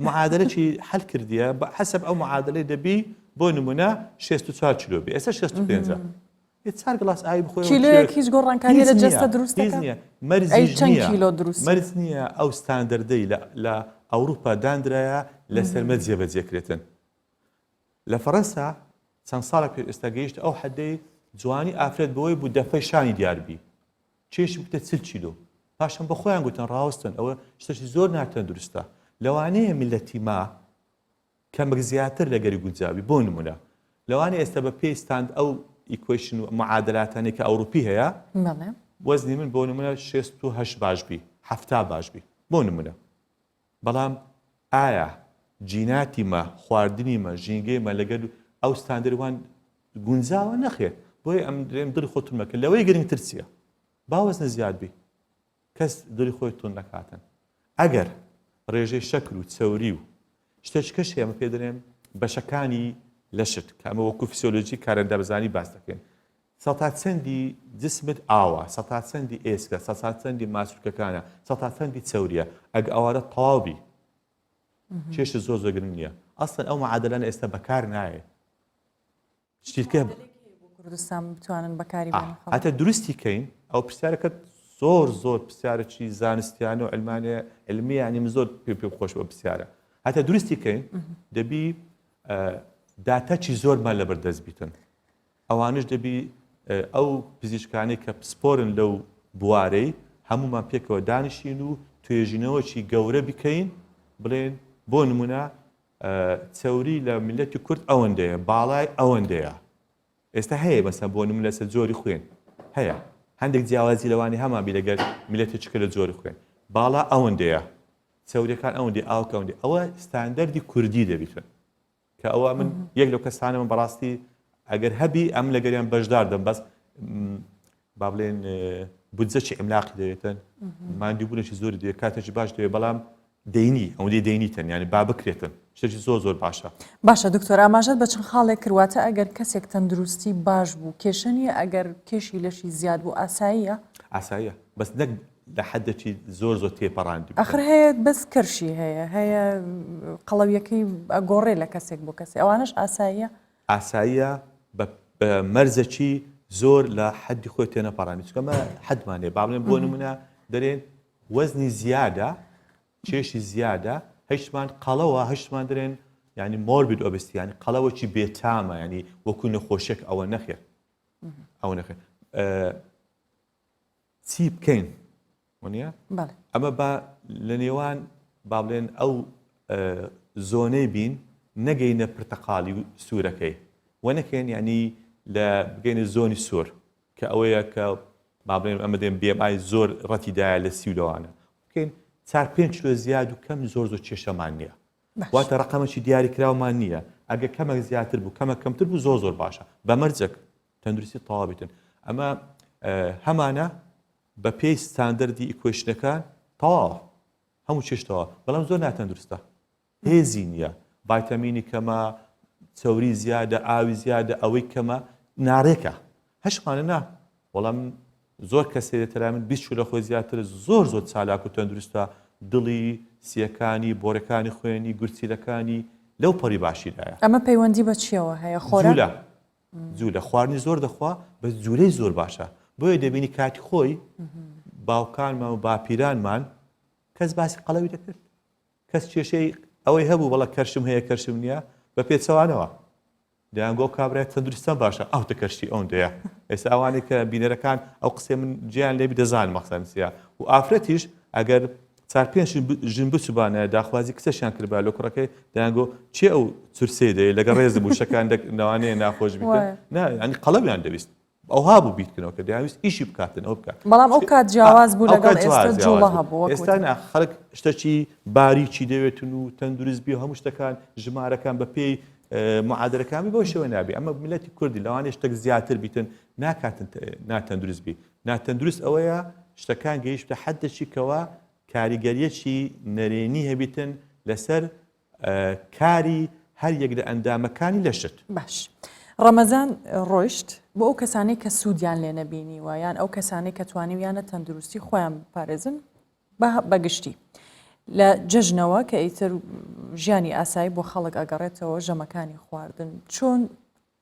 معادلەی حەل کردیە بە حەسەب ئەو معادلەی دەبی بۆ نمونە 64 کیلۆ بێ ئێستا 65 چار گڵاس ئاوی بخۆی کیلۆیەک هیچ گۆڕانکاری لە جەستە دروست نییە مەرز نییە ئەو ستاندەردەی لە ئەوروپا دانرایە لەسەرمە جێبەجێکرێتن لە فەڕەنسا چەند ساڵە پێ ئێستا گەیشت ئەو حەدەی جوانی ئافرەت بەوەی بوو دەفەی شانی دیاربی چێشی بکتە 40 کیلۆ پاشان بە خۆیان گوتن ڕاوستن ئەوە شتێکی زۆر ناتەندروستە لەوانەیە میلەتی ما کەمێک زیاتر لەگەری گونجاوی بۆ نمونە لەوانەیە ئێستا بە پێی ستاند ئەو ئیکویشن و معادلاتانی کە ئەوروپی هەیە وەزنی من بۆ نمونە 68 باش بی 70 باش بی بۆ نمونە بەڵام ئایا جیناتی مە خواردنی مە ژینگەی مە لەگەر ئەو ستاندەروان گونجاوە نەخێت بۆی ئەم درێم دڵی خۆتون مەکە لەوەی گرنگتر چییە باوەزنە زیاد بی کەس دڵی خۆی تون نەکاتن ئەگەر ڕێژەی شەکر و چەوری و شتێکش هەیە پێ دەڵێن بەشەکانی لەشت کە ئەمە وەکو فسیۆلۆجی کارەندەبزانی باس دەکەین سەتا چەندی جسمت ئاوە سەتا چەندی ئێسکە سەتا چەندی ماسوولکەکانە سەتا چەندی چەوریە ئەگە ئەوارە تەواوی چێشت زۆر زۆر گرنگ نییە ئەسڵەن ئەو معادلانە ئێستا بەکار نایە شتیکە کوردستان بتوانن بەکاری هاتە دروستی کەین ئەو پرسیارەکەت زۆر پرسیارێکی زانستیانە و علمیانی زۆر پێ خۆش بە پرسیارە هاتە دروستی کەین دەبی داتەچی زۆرمان لەبەردەست بیتن ئەوانش دەبی ئەو پزیشکانی کە پسپۆرن لەو بوارەی هەمومان پێکەوە دانیشین و توێژینەوەکی گەورە بکەین بڵێن بۆ نمونە چەوری لە میلەتی کورد ئەوەندەیە باڵای ئەوەندەیە ئێستا هەیە مەسەن بۆ نمونە لەسەر جۆری خوێن هەیە هەندێک جیاوازی لەوانی هەمابی لەگەر میلەتێکە لە جۆری خوێن باڵا ئەوەندەیە چەوریەکان ئەوەندی ئاوکە ئەوەندی ئەوە ستاندەردی کوردی دەبیتن کە ئەوە من یەک لەو کەسانە من بەڕاستی ئەگەر هەبی ئەم لەگەریان بەشدار دەم بەس با بڵێن بودجەی ئەملاقی دەوێتن مادی بوونێکی زۆری دەوێت کاتێکی باش دەوێت بەڵام دەینی ئەوەندەی دەینیتن یعنی با بکرێتن شتێکی زۆر باشە باشە دکتۆر ئاماژەت بە چەند خاڵێک کرواتە ئەگەر کەسێک تەندروستی باش بوو کێشەنیە ئەگەر کێشی لەشی زیاد بوو ئاساییە بەس نەک لە حدێکی زۆر تێپەڕاندی ئەخر هەیە بەس کەرشی هەیە قەڵەویەکەی ئەگۆڕێ لە کەسێک بۆ کەسێک ئەوانش ئاساییە بە مەرزەکی زۆر لە حەدی خۆی تێنەپەڕانی چکەمە حەدمانێ با بڵێن بۆ نمونە دەرێن وەزنی زیادە چێشی زیادە هەشتمان قەڵەوە هەشتمان دەرێن ینی مۆربید ئۆبستی ینی قەڵەوەکی بێتامە ینی وەکو نەخۆشێک ئەوە نەخێر ئەوە نەخێر چی بکەین وانە ئەمە بە لە نێوان با بڵێن ئەو زۆنەی بین نەگەینە پرتەقاڵی سوورەکەی وەنەکەین ینی لە بگەینە زۆنی سۆر کە ئەوەیە کە با بڵێن ئەمە دێن BMI زۆر ڕەتیدایە لە 30 لەوانە بکەین 4-5 کیلۆ زیاد و کەم زۆر کێشەمان نییە واتە ڕقەمەکی دیاری کراومان نییە ئەگە کەمێک زیاتر بوو کەمە کەمتر بوو زۆر باشە بە مەرجێک تەندروستی تەواو بیتن ئەمە هەمانە بە پێی ستاندەردی ئیکوێشنەکان تەواو هەموو چێشتەوە بەڵام زۆر ناتەندروستە هێزی نییە ڤایتامینی کەمە چەوری زیادە ئاوی زیادە ئەوەی کەمە ناڕێکە هەشمانە نا وەڵام زۆر کەسێ دەتەرا من 20 لە خۆی زیاتر زۆر چالاک و تەندروستە دڵی سیەکانی بۆرەکانی خوێنی گورچیلەکانی لەو پەڕی باشیدایە ئەمە پەیوەندی بە چیەوە هەیە خۆرە جوولە خواردنی زۆر دەخوا بە جوولەی زۆر باشە بۆیە دەبینی کاتی خۆی باوکانمان و باپیرانمان کەس باسی قەڵەوی دەکرد کەس کێشەی ئەوەی هەبوو بەڵە کەرشم هەیە کەرشم نییە بە پێچەوانەوە دەیانگۆ کابرای تەندروستان باشە ئەو تەکەشتی ئەوەندەیە ئێستا ئەوانەی کە بینەرەکان ئەو قسێ من گیان لێبی دەزانم مەخسەنسیە و ئافرەتیش ئەگەر 4-5 ژن بچوبانە داخوازی کچەشیان کردبا لە کوڕەکەی دەیانگۆ چێ ئەو چورسێ دەیە لەگە ڕێز بووشەکان نەوانەیە ناخۆش بیکەن ینی قەڵەبیان دەویست ئەوها بوو بیتکردنەوە کە دەیانویست ئیشی بکاتن ئەو بکات بەڵام ئەو کات جیاواز بوو لەگەڵ ئێستا جوڵە هەبوو ئێستا خەڵک شتێکی باریکی دەوێتن و تەندروست بی و هەموو شتەکان ژمارەکان بە پێی معادلەکانی بۆ شێوە نابێ ئەمە میلەتی کوردی لەوانەیە شتێک زیاتر بیتن ناکاتن ناتەندروست بی ناتەندروست ئەوەیە شتەکان گەیشتە حەدێکی کەوە کاریگەریەکی نەرێنی هەبیتن لەسەر کاری هەر یەک لە ئەندامەکانی لەشت باش ڕەمەزان ڕۆیشت بۆ ئەو کەسانی کە سوودیان لێ نەبینی وایان ئەو کەسانی کە توانیویانە تەندروستی خۆیان پارێزن بەگشتی لە جەژنەوە کە ئیتر ژیانی ئاسایی بۆ خەڵک ئەگەڕێتەوە ژەمەکانی خواردن چۆن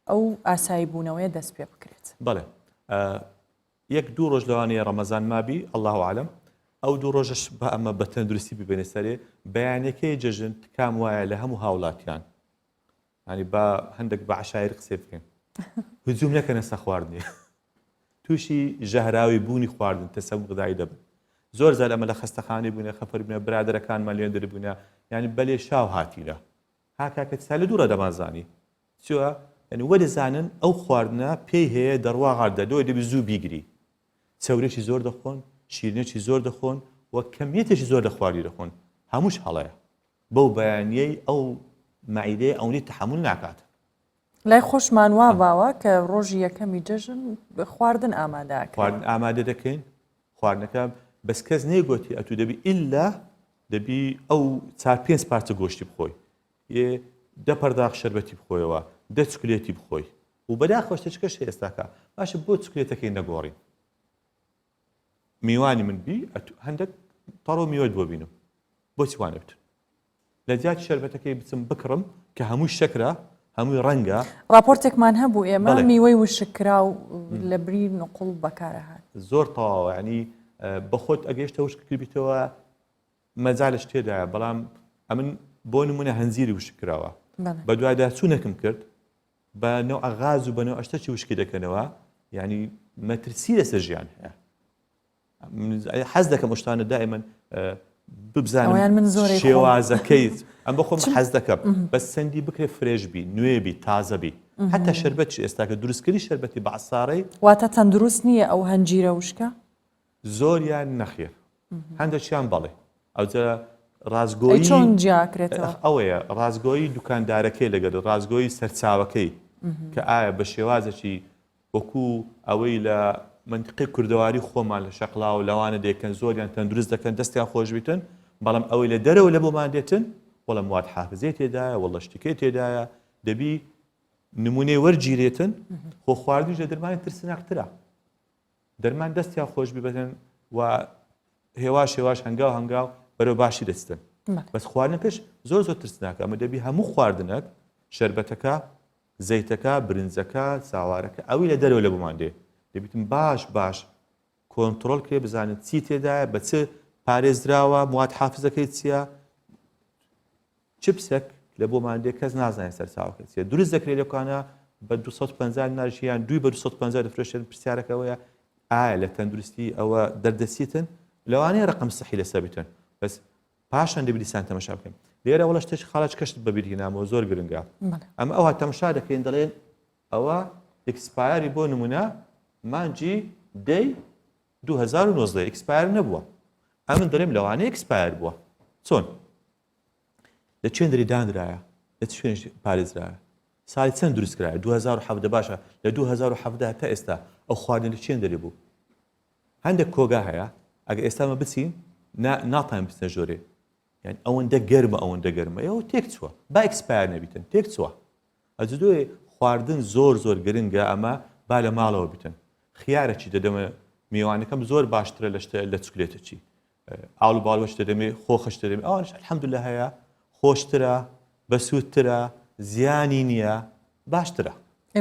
ئەو ئاسایی بوونەوەی دەست پێ بکرێت بەڵێ یەک دوو ڕۆژ لەوانەیە ڕەمەزان مابی الله عالم ئەو دوو ڕۆژەش بە ئەمە بە تەندروستی ببێنە سەرێ بەیانەکەی جەژن تکام وایە لە هەموو هاوڵاتیان ینی بە هەندێک بە عشایر قسێ بکەین هجوم نەکەنە سە خواردنی تووشی ژەهراوی بوونی خواردن تەسەم غذایی دەبن زۆر زار ئەمە لە خەستەخانەی بوونە خەفەر بوونە برادەرەکانمان لێن دەربوونە ینی بەلێ شاو هاتیرە هاکاکە سا لە دوورە دەمازانی چوە ینی وەدەزانن ئەو خواردنە پێی هەیە دەڕواغاردە دۆی دەبی زوو بیگری چەورێکی زۆر دەخۆن شیرنێکی زۆر دەخۆن و کەمیەتێکی زۆر لە خواردی دەخۆن هەمووش هەڵەیە بەو بەیانیەی ئەو مەعیدەی ئەوەی تەحمل ناکات لای خۆشمان وا باوە کە ڕۆژی یەکەمی جەژن خواردن ئامادەکە خواردن ئامادە دەکەین خواردنەکە بەس کەس نێگوتی ئەتو دەبی ئیلا دەبی ئەو 4-5 پارچە گۆشتی بخۆی یێ 10 پەرداخ شەربەتی بخۆیەوە 10 چکلێتی بخۆی و بەداخەوە شتێکش ئێستاکە باشە بۆ چکلێتەکەی نەگۆڕین میوانی من بی هەندێک تەڕۆ میوە بۆ بینم بۆچی وانە بتن لە جیاتی شەربەتەکەی بچم بکڕم کە هەمووی شەکرە هەمووی ڕەنگە راپۆرتێکمان هەبوو ئێمە میوەی وشکرا و لە بری نقوڵ بەکارەهات زۆر تەواوە ینی بەخۆت ئەگەیشتە وشکردبیتەوە مەجالش تێدایە بەڵام ئەمن بۆ نمونە هەنزیری وشکراوە بە دوایدا چوونەکەم کرد بە نەو ئەغاز و بە نەو ئەشتەکی وشکی دەکەنەوە ینی مەترسی لەسەر ژیان هەیە حەز دەکەم شتانە دائما ئەویان ببزانم من زۆرێک شێوازەکەیت ئەم بە خۆم حەز دەکەم بەس سندی بکرێ فرێژبی نوێبی تازەبی حتا شربەت ئێستا کە دروستکردی شربەتی بەعساڕی واتە تەندروست نییە ئەو هەنجیرە وشکە زۆریان نەخێر هەندێکیان بەڵێ ئەوجا ڕازگۆیی چۆن جیاکرێتەوە ئەوەیە ڕازگۆیی دوکاندارەکەی لەگەڵ ڕازگۆیی سەرچاوەکەی کە ئایا بە شێوازەکی وەکو ئەوەی لە منطقی کوردەواری خۆمان لە شەقلا و لەوانە دێکەن زۆریان تەندروست دەکەن دەستیان خۆش بیتن بەڵام ئەوەی لە دەرەوە لە بۆمان دێتن وەڵام مواد حافزەی تێدایە وەڵە شتێکی تێدایە دەبی نمونەی وەرگیرێتن خۆ خواردنیش لە دەرمانی ترسناکترە دەرمان دەستیان خۆش ببێتن و هێواش هەنگاو بەرەو باشی دەستن بەس خواردنەکەش زۆر ترسناکە ئەمە دەبی هەموو خواردنەک شەربەتەکە زەیتەکە برنجەکە ساوارەکە ئەوی لە دەرەوە لە بۆمان دێ دەبیتم باش کۆنتڕۆل کرێ بزانێت چی تێدایە بە چ پارێزراوە مواد حافزەکەی چییە چپسێک لە بۆمان دێ کەس نازانێت سەرچاوەکە چیە دروست دەکرێت لەکانە بە 250 ناژیان 2 بە 250 دەفرۆشێن پرسیارەکەەوەیە ئایا لە تەندروستی ئەوە دەردەسیتن لەوانەیە ڕقم سەحی لەسەر بیتن بەس پاشان دەبی دیسان تەمەشا بکەن لێرە وەڵە شتێک خاڵەت کەشت بەبیرهێنامەوە زۆر گرنگە ئەمە ئەوە تەمەشا دەکەین دەڵێن ئەوە ئێکسپایری بۆ نمونە مانجی دەی 2019 ئێکسپایر نەبووە ئەم من دەڵێم لەوانەیە ئێکسپایر بووە چۆن لە چێندری دانرایە لە شوێنش پارێزرایە ساڵی چەند دروستکرایە 2017 باشە لە 2017 تا ئێستا ئەو خواردن لە چێندری بوو هەندێک کۆگا هەیە ئەگە ئێستامە بچین ناتان بستە ژۆرێ یعنی ئەوەندە گەرمە ئەوە تێک چووە با ئێکسپایر نەبیتن تێک چووە ئەجدۆی خواردن زۆر گرنگە ئەمە با لە ماڵەوە بیتن خیارەکی دەدەمە میوانەکەم زۆر باشترە لە شتە لە چکلێتەچی ئاڵ باڵوەش دەدەمێ خۆخش دەدەمێ ئەوانش الحەمدولله هەیە خۆشترە بەسوودترە زیانی نییە باشترە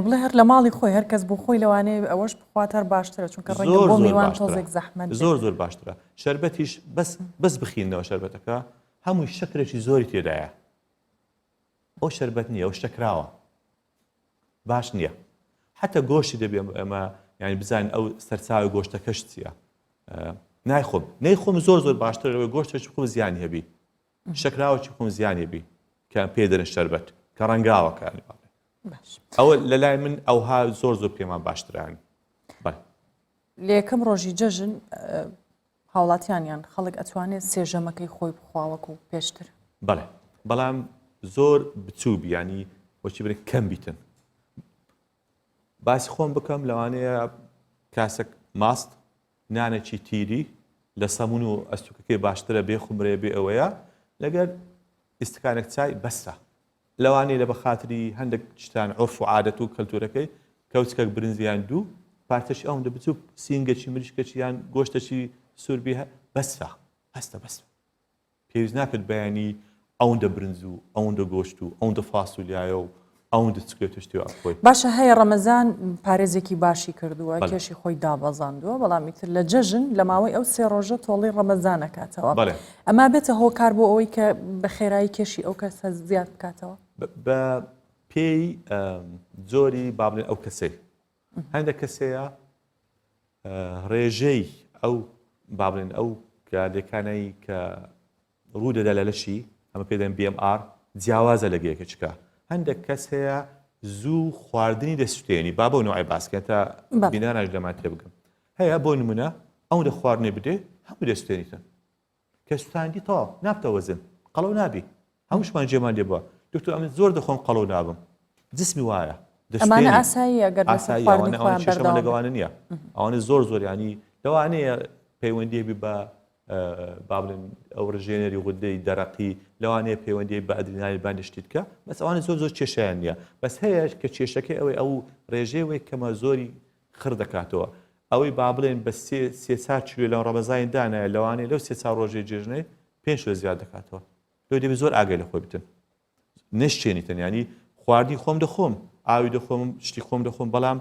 بڵێ هەر لە ماڵی خۆی هەر کەس بۆ خۆی لەوانەیە ئەوەش بخواتەر باشترە چونکە ڕێگە بۆ میوان تۆزێک زەحمەت زۆر باشترە شەربەتیش بەس بخینەوە شەربەتەکە هەمووی شەکرێکی زۆری تێدایە ئەو شەربەت نییە ئەو شتەکراوە باش نییە حتى گۆشتی دەبێ ئەمە یعنی بزانین ئەو سەرچاوی گۆشتەکەش چییە نەیخۆم زۆر باشتر لەوەی گۆشتێکی خۆم زیانی هەبی شەکراوەکی خۆم زیانی هەبی کە پێ دەرن شەربەت کە ڕەنگاوەکانی ئەوە لە لای من ئەوها زۆر پێمان باشترانی لە یەکەم ڕۆژی جەژن هاوڵاتیانیان خەڵک ئەتوانێت سێژەمەکەی خۆی بخواوەکو و پێشتر بەڵام زۆر بچووبی ینی وەچی برێ کەم بیتن باسی خۆم بکەم لەوانەیە کاسێک ماست نانێکی تیری لە سەمون و ئەستوکەکەی باشترە بێ خومرێ بێ ئەوەیە لەگەر ئیسکانێک چای بەسە لەوانەیە لە بەخاتری هەندێک شتان عرف و عادەت و کەلتورەکەی کەوچکەک برنجیان دوو پارتەشی ئەوەندە بچوو سینگەکی مریشکەچی یان گۆشتەکی سوربی بەسە پێویست ناکرد بەیانی ئەوەندە برنج و ئەوەندە گۆشت و ئەوەندە فاسولیایە و ئەوەندە چکلێت شتی خۆی باشە هەیە ڕەمەزان پارێزێکی باشی کردووە کێشی خۆی دابەزاندووە بەڵامی تر لە جەژن لە ماوەی ئەو سێ ڕۆژە تۆڵی ڕەمەزانەکاتەوە ئەما بێتە هۆکار بۆ ئەوەی کە بە خێرایی کێشی ئەو کەسە زیاد بکاتەوە بە پێی جۆری بابلێن ئەو کەسەی هەندێک کەسەیە ڕێژەی ئەو بابلێن ئەو کارلێکانەی کە ڕوودەدا لە لەشی ئەمە پێدەن BMR جیاوازە لەگەیەکە چکە هەندێک کەس هەیە زوو خواردنی دەسوتێنی با بۆ نوعی باسکە تا بیناناش لەمان تێ بگەم هەیە بۆ نمونە ئەو دە خواردنێ بدێ هەموو دەسوتێنیتن کە سوتاندی تاو نابتە وەزن قەڵەو نابی هەمووشمان جێمان لێ بووە دکتۆر ئەمن زۆر دەخۆم قەڵەو نابم جسمی وایە ئەمانە ئاسایی ئەگەر شەمە لەگەوانە نییە ئەوانە زۆر ینی لەوانەیە پەیوەندی بە بابلن ئەو ڕژێنەری غودەی دەرەقی لەوانەیە پەیوەندی بە ئەدرینالی بانشتیت کە بەس ئەوانە زۆر کێشیان نییە بەس هەیە کە کێشەکەی ئەوەی ئەو ڕێژەیەوەی کەمە زۆری خڕ دەکاتەوە ئەوەی بابلێن بە 300 کیلۆ لەو ڕەمەزانی دانایە لەوانەیە لەو 300 ڕۆژەی جێژنەی 5 کیلۆ زیاد دەکاتەوە لەوێ دەبێت زۆر ئاگای لە خۆی بتن نشتێنیتن ینی خواردنی خۆم دەخۆم ئاوی دەخۆم شتی خۆم دەخۆم بەڵام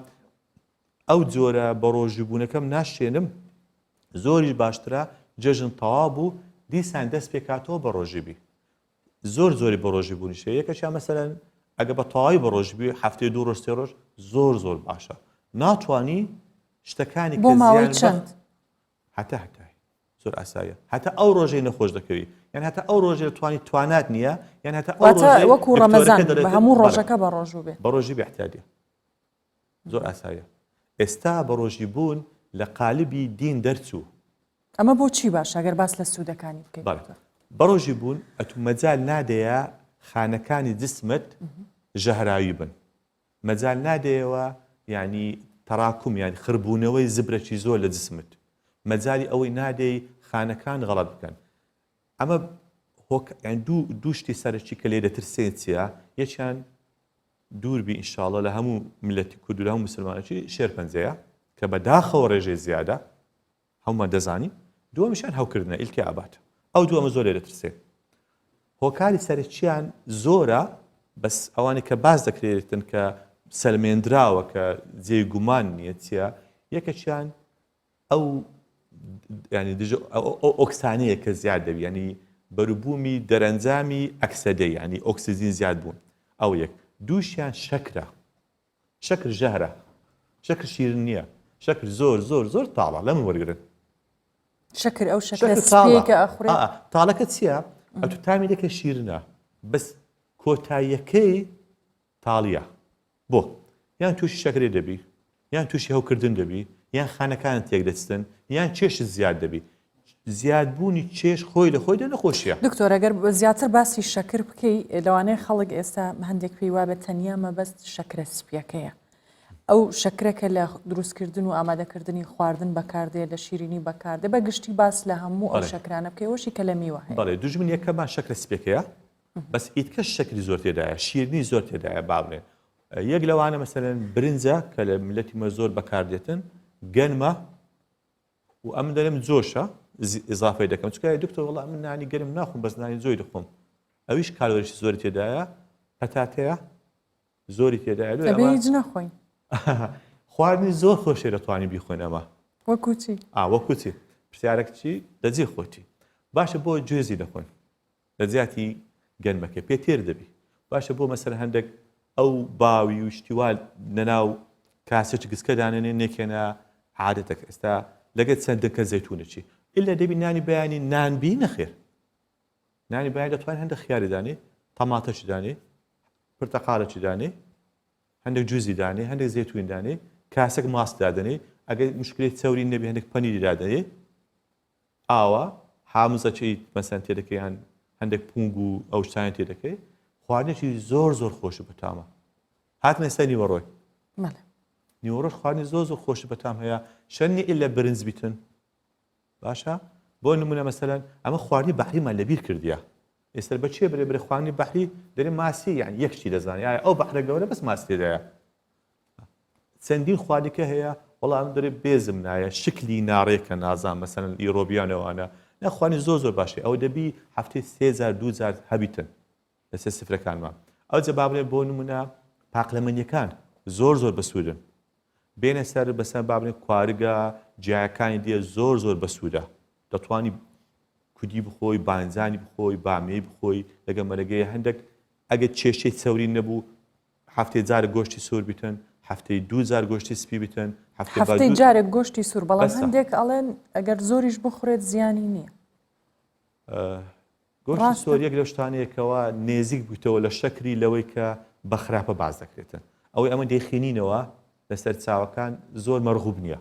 ئەو جۆرە بە ڕۆژبوونەکەم ناشێنم زۆریش باشترە جەژن تەواو بوو دیسان دەست پێکاتەوە بە ڕۆژیبی زۆری بە ڕۆژی بوونی شێ یەکەشیان مەسەلەن ئەگە بە تەواوی بە ڕۆژبی هەفتەی 2 ڕۆژ 3 ڕۆژ زۆر باشە ناتوانی شتەکانی بۆ ماوەی چەند هەتا هەتای زۆر ئاسایە هەتا ئەو ڕۆژەی نەخۆش دەکەوی یان هەتا ئەو ڕۆژێ توانات نییە یان هەتا وەکو ڕەمەزان بە هەموو ڕۆژەکە بە ڕۆژوو بێ بە ڕۆژی بەحتیادە زۆر ئاسایە ئێستا بە ڕۆژی بوون لە قالبی دین دەرچوو ئەمە بۆ چی باش ئەگەر باس لە سوودەکانی بکەیت بە ڕۆژی بوون ئەتو مەجال نادەیە خانەکانی جسمت ژەهراوی بن مەجال نادەیەوە یعنی تەراکم یانی خربوونەوەی زبرەکی زۆر لە جسمت مەجای ئەوەی نادەی خانەکان غەڵەت بکەن ئەمە دوو شتی سەرکی کە لێ دەترسێن چیە یەکیان دووربی ئینشاڵڵە لە هەموو ملەتی کورد و هەموو مسلمانێکی شێرپەنجەیە کە بەداخەوە ڕێژەی زیادە هەمومان دەزانی دووەمیشان هەوکردنە ئیلکی ئاباتە ئەو دووەمە زۆر لێ دەترسێ هۆکاری سەرچیان زۆرە بەس ئەوانی کە باز دەکرێتن کە سەلمێنراوە کە جێی گومان نییە چیە یەکەچیان ئەو ینی ئۆکسانەیە کە زیاد دەبی ینی بەروبوومی دەرەنجامی ئەکسەدەی ینی ئۆکسیزین زیاد بوون ئەو یەک دووشیان شەکرە شەکر ژەهرە شەکر شیرن نییە شەکر زۆر زۆر زۆر تاڵە لەمن وەرگرن شەکر ئەو شەکر سپێکە ئەخورێ تاڵەکە چییە ئەتو تامی دەکە شیرنە بەس کۆتاییەکەی تاڵیە بۆ یان تووشی شەکرێ دەبی یان تووشی هەوکردن دەبی یان خانەکان تێک دەچن یان چێش زیاد دەبی زیادبوونی چێش خۆی لە خۆی نەخۆشیە دکتۆر ئەگەر زیاتر باسی شەکر بکەی لەوانەیە خەڵک ئێستا هەندێک پێی وا بە تەنیا مەبەست شەکرە سپیەکەیە ئەو شەکرەکە لە دروستکردن و ئامادەکردنی خواردن بەکاردێ لە شیرینی بەکاردێ بە گشتی باس لە هەموو ئەو شەکرانە بکەیەوەشی کە لە میوە هەیە بەڵێ دوژمن یەکەمان شەکرە سپیەکەیە بەس ئیتکەش شەکری زۆر تێدایە شیرنی زۆر تێدایە باڵێ یەک لەوانە مەسەلەن برنجە کە لە ملەتی مە زۆر بەکاردێتن گەنمە و ئەم دەرم جۆشە ئضافەی دەکەم چکە دکتۆر وەڵام من نانی گەرم ناخۆم بەس نانی زۆری دەخۆم ئەویش کالۆریشی زۆری تێدایە پەتاتەیە زۆری تێدایە هیچ نەخۆین خواردنی زۆر خۆشێ دەتوانین بیخۆین ئەمە وەکوچی وەکوچی پرسیارێک چی دەجێ خۆتی باشە بۆ جێزی دەخۆین لە زیاتی گەنمەکە پێ تێر دەبی باشە بۆ مەسەر هەندێک ئەو باوی و شتیوال نەناو کاسێک گسکە دانێنێ نێکێنە عادەتەکە ئێستا لەگەت چەندەکە زەیتونەچی ئللا دەبی نانی بەیانی نانبی نەخێر نانی بەیان دەتوانین هەندێک خیاری دانێ تەماتەچی دانێ پرتەقالەچی دانێ هەندێک جوزی دانێ هەندێک زەیتوین دانێ کاسێک ماست دادنێ ئەگەر مشکلێت چاوری نەبی هەندێک پەنیری دادنێ ئاوە هامزەچی مەسەن تێ دەکەیان هەندێک پونگ و ئەو شتیان تێ دەکەی خواردنێکی زۆر زۆر خۆش بەتامە هاتنە سەر نیوەڕۆی نیوەڕۆژ خواردنی زۆر زۆر خۆش بەتام هەیە شەنی ئللا برنج بیتن باشە بۆ نمونە مەسەلەن ئەمە خواردنی بەحریمان لەبیر کردیە ئێستا بەچێ برێ خواردنی بەحری دەرێ ماسی یان یەکشی دەزانێ ئەو بەحرە گەورە بەس ماسی تێدایە چەندین خواردنیکە هەیە وەڵام دەرێ بێزم نایە شکلی ناڕێکە نازان مەسەلەن ئیرۆبیانەوانە نەخواردنی زۆر زۆر باشێ ئەو دەبی هەفتەی 3000 2000 هەبیتن لەسەر سفرەکانمان ئەو جە با بڵێ بۆ نمونە پاقلەمەنیەکان زۆر زۆر بەسوودن بێنە سەر بەسەر با بڵێ کوارگە جیاکانی دیە زۆر زۆر بەسوودە دەتوانی کودی بخۆی بانجانی بخۆی بامێ بخۆی لەگە مەرەگەی هەندێک ئەگە کێشەی چەوری نەبوو هەفتەی جارە گۆشتی سوور بیتن هەفتەی 2000 گۆشتی سپی بیتن هەفتەی جارێک گۆشتی سوور بەڵام هەندێک ئەڵێن ئەگەر زۆریش بخورێت زیانی نییە گۆشتی سۆر یەک لەو شتانەیەکەوە نێزیک بوویتەوە لە شەکری لەوەی کە بە خراپە باز دەکرێتن ئەوەی ئەمە دەیخینینەوە لەسەر چاوەکان زۆر مەرغوب نییە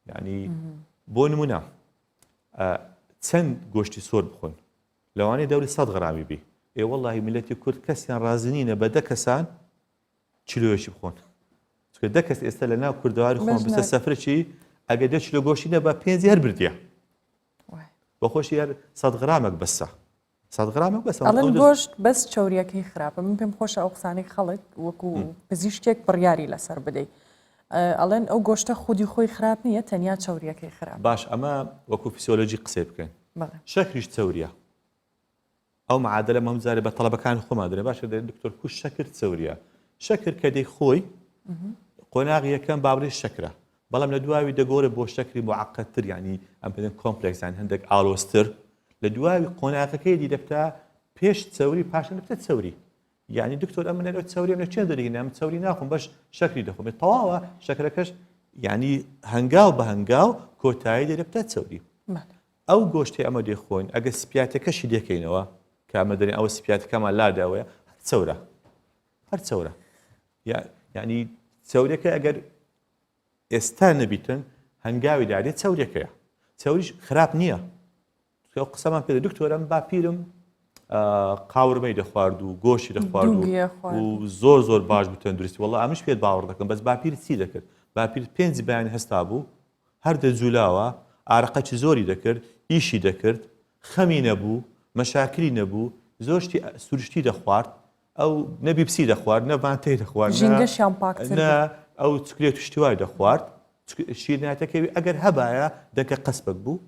یعنی بۆ نمونە چەند گۆشتی سۆر بخۆن لەوانەیە دەوری 100 غرامی بی ئێ وەڵڵاهی میلەتی کورد کەسیان رازنینە بە 10 کەسان چیلۆیەکی بخۆن چکە 10 کەس ئێستا لە ناو کوردەواری خۆن بستە سەفرەی ئەگە 10 کیلۆ گۆشتی نەبە 5 هەر بردیە بەخۆشی هەر 100 غرامێک بەسە 100 غرامێک بەسە ئەڵێن گۆشت بەس چاوریەکەی خراپە من پێم خۆشە ئەو قسانەی خەڵک وەکو پزیشکێک بڕیاری لەسەر بدەیت ئەڵێن ئەو گۆشتە خودی خۆی خراپ نییە تەنیا چاوریەکەی خراپ باش ئەمە وەکو فیسیۆلۆژی قسەی بکەین شەکریش چاوریە ئەو معادلە مەمزارە بە تەڵەبەکان خۆمان دەرێ باشە دەرێت دکتۆر کوش شەکر چاوریە شەکر کە دەی خۆی قۆناغی یەکەم بابڕی شەکرە بەڵام لە دواوی دەگۆرە بۆ شەکری معقەتتر ینی ئەم پێدەن کۆمپلێکسان هەندێک ئالۆستر لە دواوی قۆناغەکەی دی دەبتا پێش چاوری پاشان دەبتە چاوری یعنی دکتۆر ئەم منەوە چاوری لە چێن دەرێنە ئەم چاوری ناخۆم بەش شەکری دەخۆم تەواوە شەکرەکەش یعنی هەنگاو بە هەنگاو کۆتایی دەرێ بتە چەوری ئەو گۆشتی ئەمە دێخۆین ئەگە سپیاتەکەشی دەکەینەوە کە ئەمە دەرێن ئەوە سپیاتەکەمان لاداوەیە چەورە هەر چەورە یعنی چەورەکە ئەگەر ئێستا نەبیتن هەنگاوی دارێت چەورەکەیە چەوریش خراپ نییە ئەو قسەمان پێ دکتۆرم باپیرم قاورمەی دەخوارد و گۆشی دەخوارد و زۆر باش بوو تەندروستی وەڵڵا ئەمش پێت باوەڕ دەکەم بەس باپیر چی دەکرد باپیر 5 بەیانی هەستا بوو هەر دەجوولاوە ئارەقەکی زۆری دەکرد ئیشی دەکرد خەمی نەبوو مەشاکری نەبوو زۆرشتی سروشتی دەخوارد ئەو نەبیپسی دەخوارد نە ڤانتەی دەخوارد ژینگەشیان پاکتر ئەو چکلێت و شتیوای دەخوارد شیرناتەکەوی ئەگەر هەبایە دەکە قەسبک بوو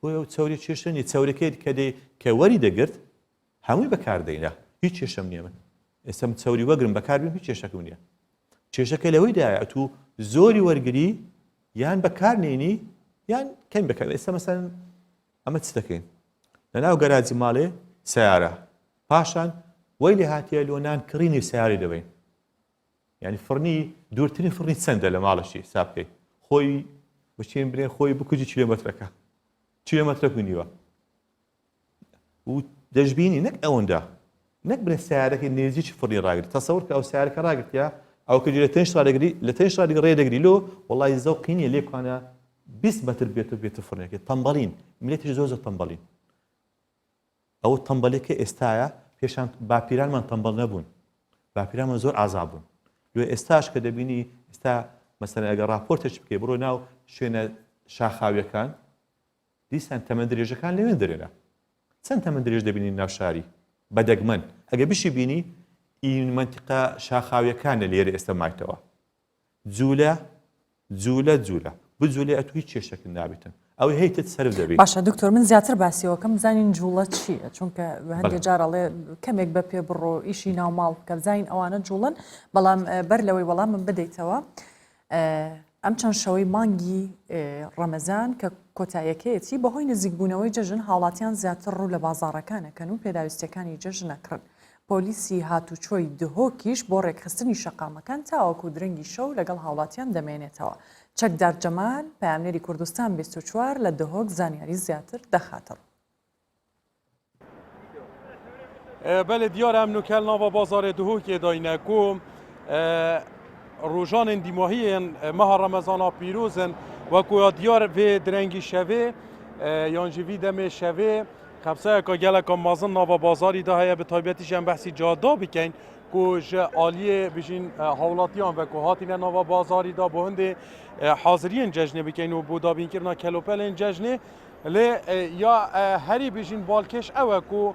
بۆ ئەو چەوری چێشتنی چەورەکەیت کە وەری دەگرت هەمووی بەکاردەینە هیچ کێشەم نییە من ئێستا چەوری وەگرم بەکاربیم هیچ کێشەکەم نییە کێشەکە لەوەیدایە تو زۆری وەرگری یان بەکارنێنی یان کەم بەکار ئێستا مەسەن ئەمە چ دەکەین لەناو گەراجی ماڵێ سیارە پاشان وەی لێ هاتیە لۆنان کڕینی سیاری دەبین یعنی فڕنی دوورترین فڕنی چەندە لە ماڵەشی حساب بکەی خۆی بچین برێن خۆی بکوژی کیلۆمەترەکە کیلۆمەترە نیوە و دەشبینی نەک ئەوەندا نەک برێ سیارەکەی نێزیی فڕنی ڕاگرێت تەسەور کە ئەو سیارەکە ڕاگرتیا ئەو کە لە تەنج ڕاگری لە تەنج ڕاگری ڕێ دەگری لۆ وەڵی زەوقینیە لێکوانە 20 متر بێتە فڕنێکێت تەمبەڵین ملێتی زۆر تەمبەڵین ئەو تەمبەلێکە ئێستاە پێشان باپیرانمان تەمبەڵ نەبوون باپیرانمان زۆر ئازا بوون لێ ئێستاش کە دەبینی ئێستا مەسەن ئەگە راپۆرتش بکەی بڕۆ ناو شوێنە شاخاویەکان دیسان تەمەند درێژەکان لەوێن دەرێنە چەند تەمەند درێژ دەبینی ناو شاری بەدەگمەن ئەگە بشی بینی این منتیقە شاخاویەکانە لێرە ئێستا مایتەوە جوولە بجوولێ ئەتو هیچ کێشەکە نابێتن ئەوەی هەیتت سەرف دەبێت باشە دکتۆر من زیاتر باسیەوەکەم بزانین جوڵە چییە چونکە هەندێک جارەڵێ کەمێک بە پێ بڕۆ ئیشی ناو ماڵ بکە بزانین ئەوانە جوڵن بەڵام بەر لەوەی وەڵام من بدەیتەوە ئەم چەند شەوەی مانگی ڕەمەزان کە کۆتاییەکەیەتی بەهۆی نزیکبوونەوەی جەژن حاڵاتیان زیاتر ڕوو لە بازاڕەکانەکەن و پێداویستەکانی جەژنەکڕن پۆلیسی هاتوچۆی دهۆکیش بۆ ڕێکخستنی شەقامەکان تاوەکو درەنگی شەو لەگەڵ هاوڵاتیان دەمێنێتەوە چەکدار جەمال پەیامنێری کوردستان 24 لە دهۆک زانیاری زیاتر دەخاتەڕ بەلێ دیارە ئەم نوکەل ناوە بازارێ دهۆکێ داینەکۆ ڕۆژانên دیماهiyên meha Remezana pîrozin wekuya diyar vê direngî şevê yan jî vî demê şevê xebseyeka geleka mezin nava bazarî de heye bi taybetî ji em behsî cada bikin ku ji aliyê bijîn hawlatiyan ve ku hatîne nava bazarî da bo hindê haziriyên cejnê bikin û bo dabînkirina kelopelên cejnê lê ya herî bijîn balkêş ew e ku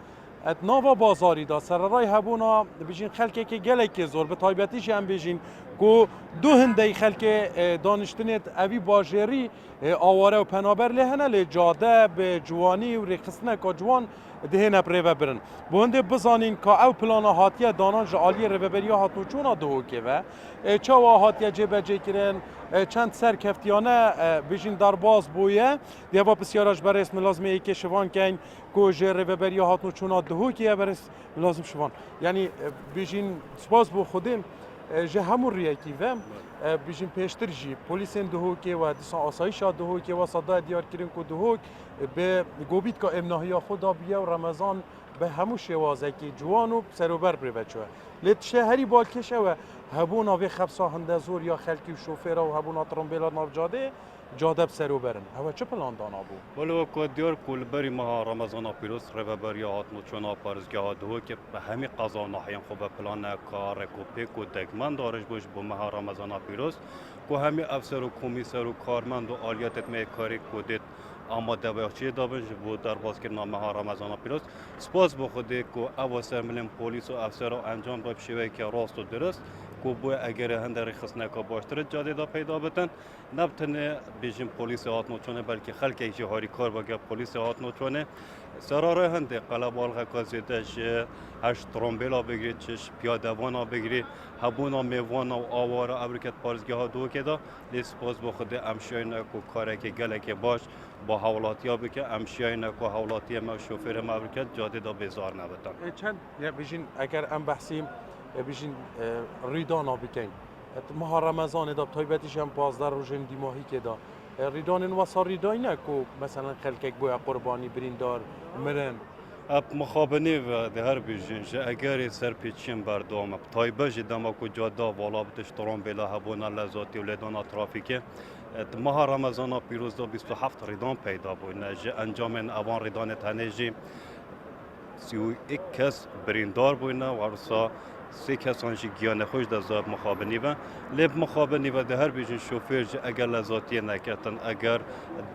nava bazarî da sererayê hebûna bijîn xelkekê gelekê zor bi taybetî ji em bijîn ku du hindey xelkê daniştinê evî bajêrî aware û penaber lê hene lê cade bi ciwanî û rêxistineka ciwan dihêne rêve birin. Bu hindê bizanîn ka ew plana hatiye danan ji aliyê rêveberiya hatûçûna dihokê ve çawa hatiye cêbecêkirin çend serkeftiyane bijîn derbas bûye dêva pisyara ji berês milazmeyekê şivan kein ku ji rêveberiya hatûçûna dihokê berês milazim şivan. Yani bijîn spas bû Xwedê ji hemû riyekî ve bijîn pêştir jî polîsên dihokê ve dîsa asayişa dihokê ve sadaya diyarkirin ku dihok bi gobîtka emnahiya xwe da biye û Remezan bi hemû şêwazekî ciwan û serober birêve çûye. Lê tişê herî balkêş ew e hebûna vê xebsa hinde zor ya xelkî û şofêra û hebûna trombêla navcadê cadeb seroberin. Ew çi plan dana bû? Welo ku diyar ku li berî meha Remezana pîroz rêveberiya hatnûçûna parêzgeha dihokê bi hemî qeza nahiyên xwe bi planeka rekopêk û degmend darij bû ji bo meha Remezana pîroz ku hemî efser û komîser û karmend û aliyetê me karê ku dêt amadeveçiyê dabin ji bo derbazkirina meha Remezana pîroz. Spas bi Xwedê ku ew sermilên polîs û efsera encam da bi şêwekê rast û dirist ku boya egerê hinde rêxistineka baştir cadê da peyda bitin ne tenê bijîn polîsê hatnûçûnê belkî xelkek jî harîkar veke polîsê hatnûçûnê serarê hindê qelebalxeka zêde ji heş trombêla bigirî çi ji piyadevana bigirî hebûna mêvana û awara ebriket parêzgeha dihokê da lê spas bi Xwedê em şiyayîne ku karekê gelekê baş با هاولاتیا بکه امشیای کو هاولاتی ما شوفر ما بکه جاده دا بیزار نبودن. چند یا بیشین اگر ام بحثیم بیشین ریدانا بکن. ماه رمضان دا تایبتیش هم 15 روزن دیماهی که دا ڕیدانن وەسا ڕیدای نەکو مەسەڵەن خەلکێک بۆیە قوربانی بریندار مرن اب مخابنی و ده هر بیشین جه اگر سر پیچیم بردام تایبه جدام کو جاده والا بتش ترام بلا هبونا لذاتی و لدانا ترافیکه ماه رمضان پیروز دا 27 ریدان پیدا بود نجه انجام اوان ریدان تنجی 31 کس بریندار بود و ارسا 3 کسان جی گیان خوش در زاب مخابنی و لب مخابنی و ده هر بیشین شوفر جه اگر لذاتی نکتن اگر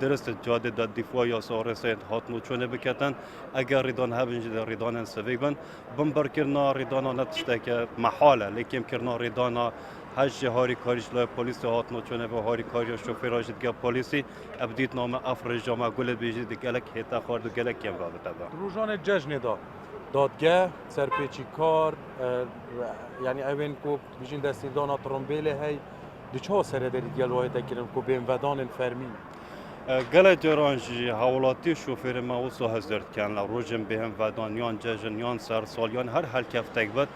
درست جاده در دفاع یا سارسه هاتنو چونه بکتن اگر ریدان هبنج در ریدان سویگ بن بمبر کرنا ریدانا نتشته که محاله لیکن کرنا ریدانا هش هاری کاریش لای پلیس هاتنو چونه به هاری کاری شوفر آجد گه پلیسی ابدیت نام افرج جامع گل بیجید گلک هیتا خورد و گلک کم رابطه با روزان جشن دا دادگاه سرپیچی کار یعنی اوین کو بیشین دستی دانا ترمبیله هی دیچه سره دارید گلوهای دکرن کو بین ودان فرمی گله جرانجی حوالاتی شوفر ما وصو هزرد کن روزم بهم ودان یان جشن یان سرسال یان هر حل کفتک بود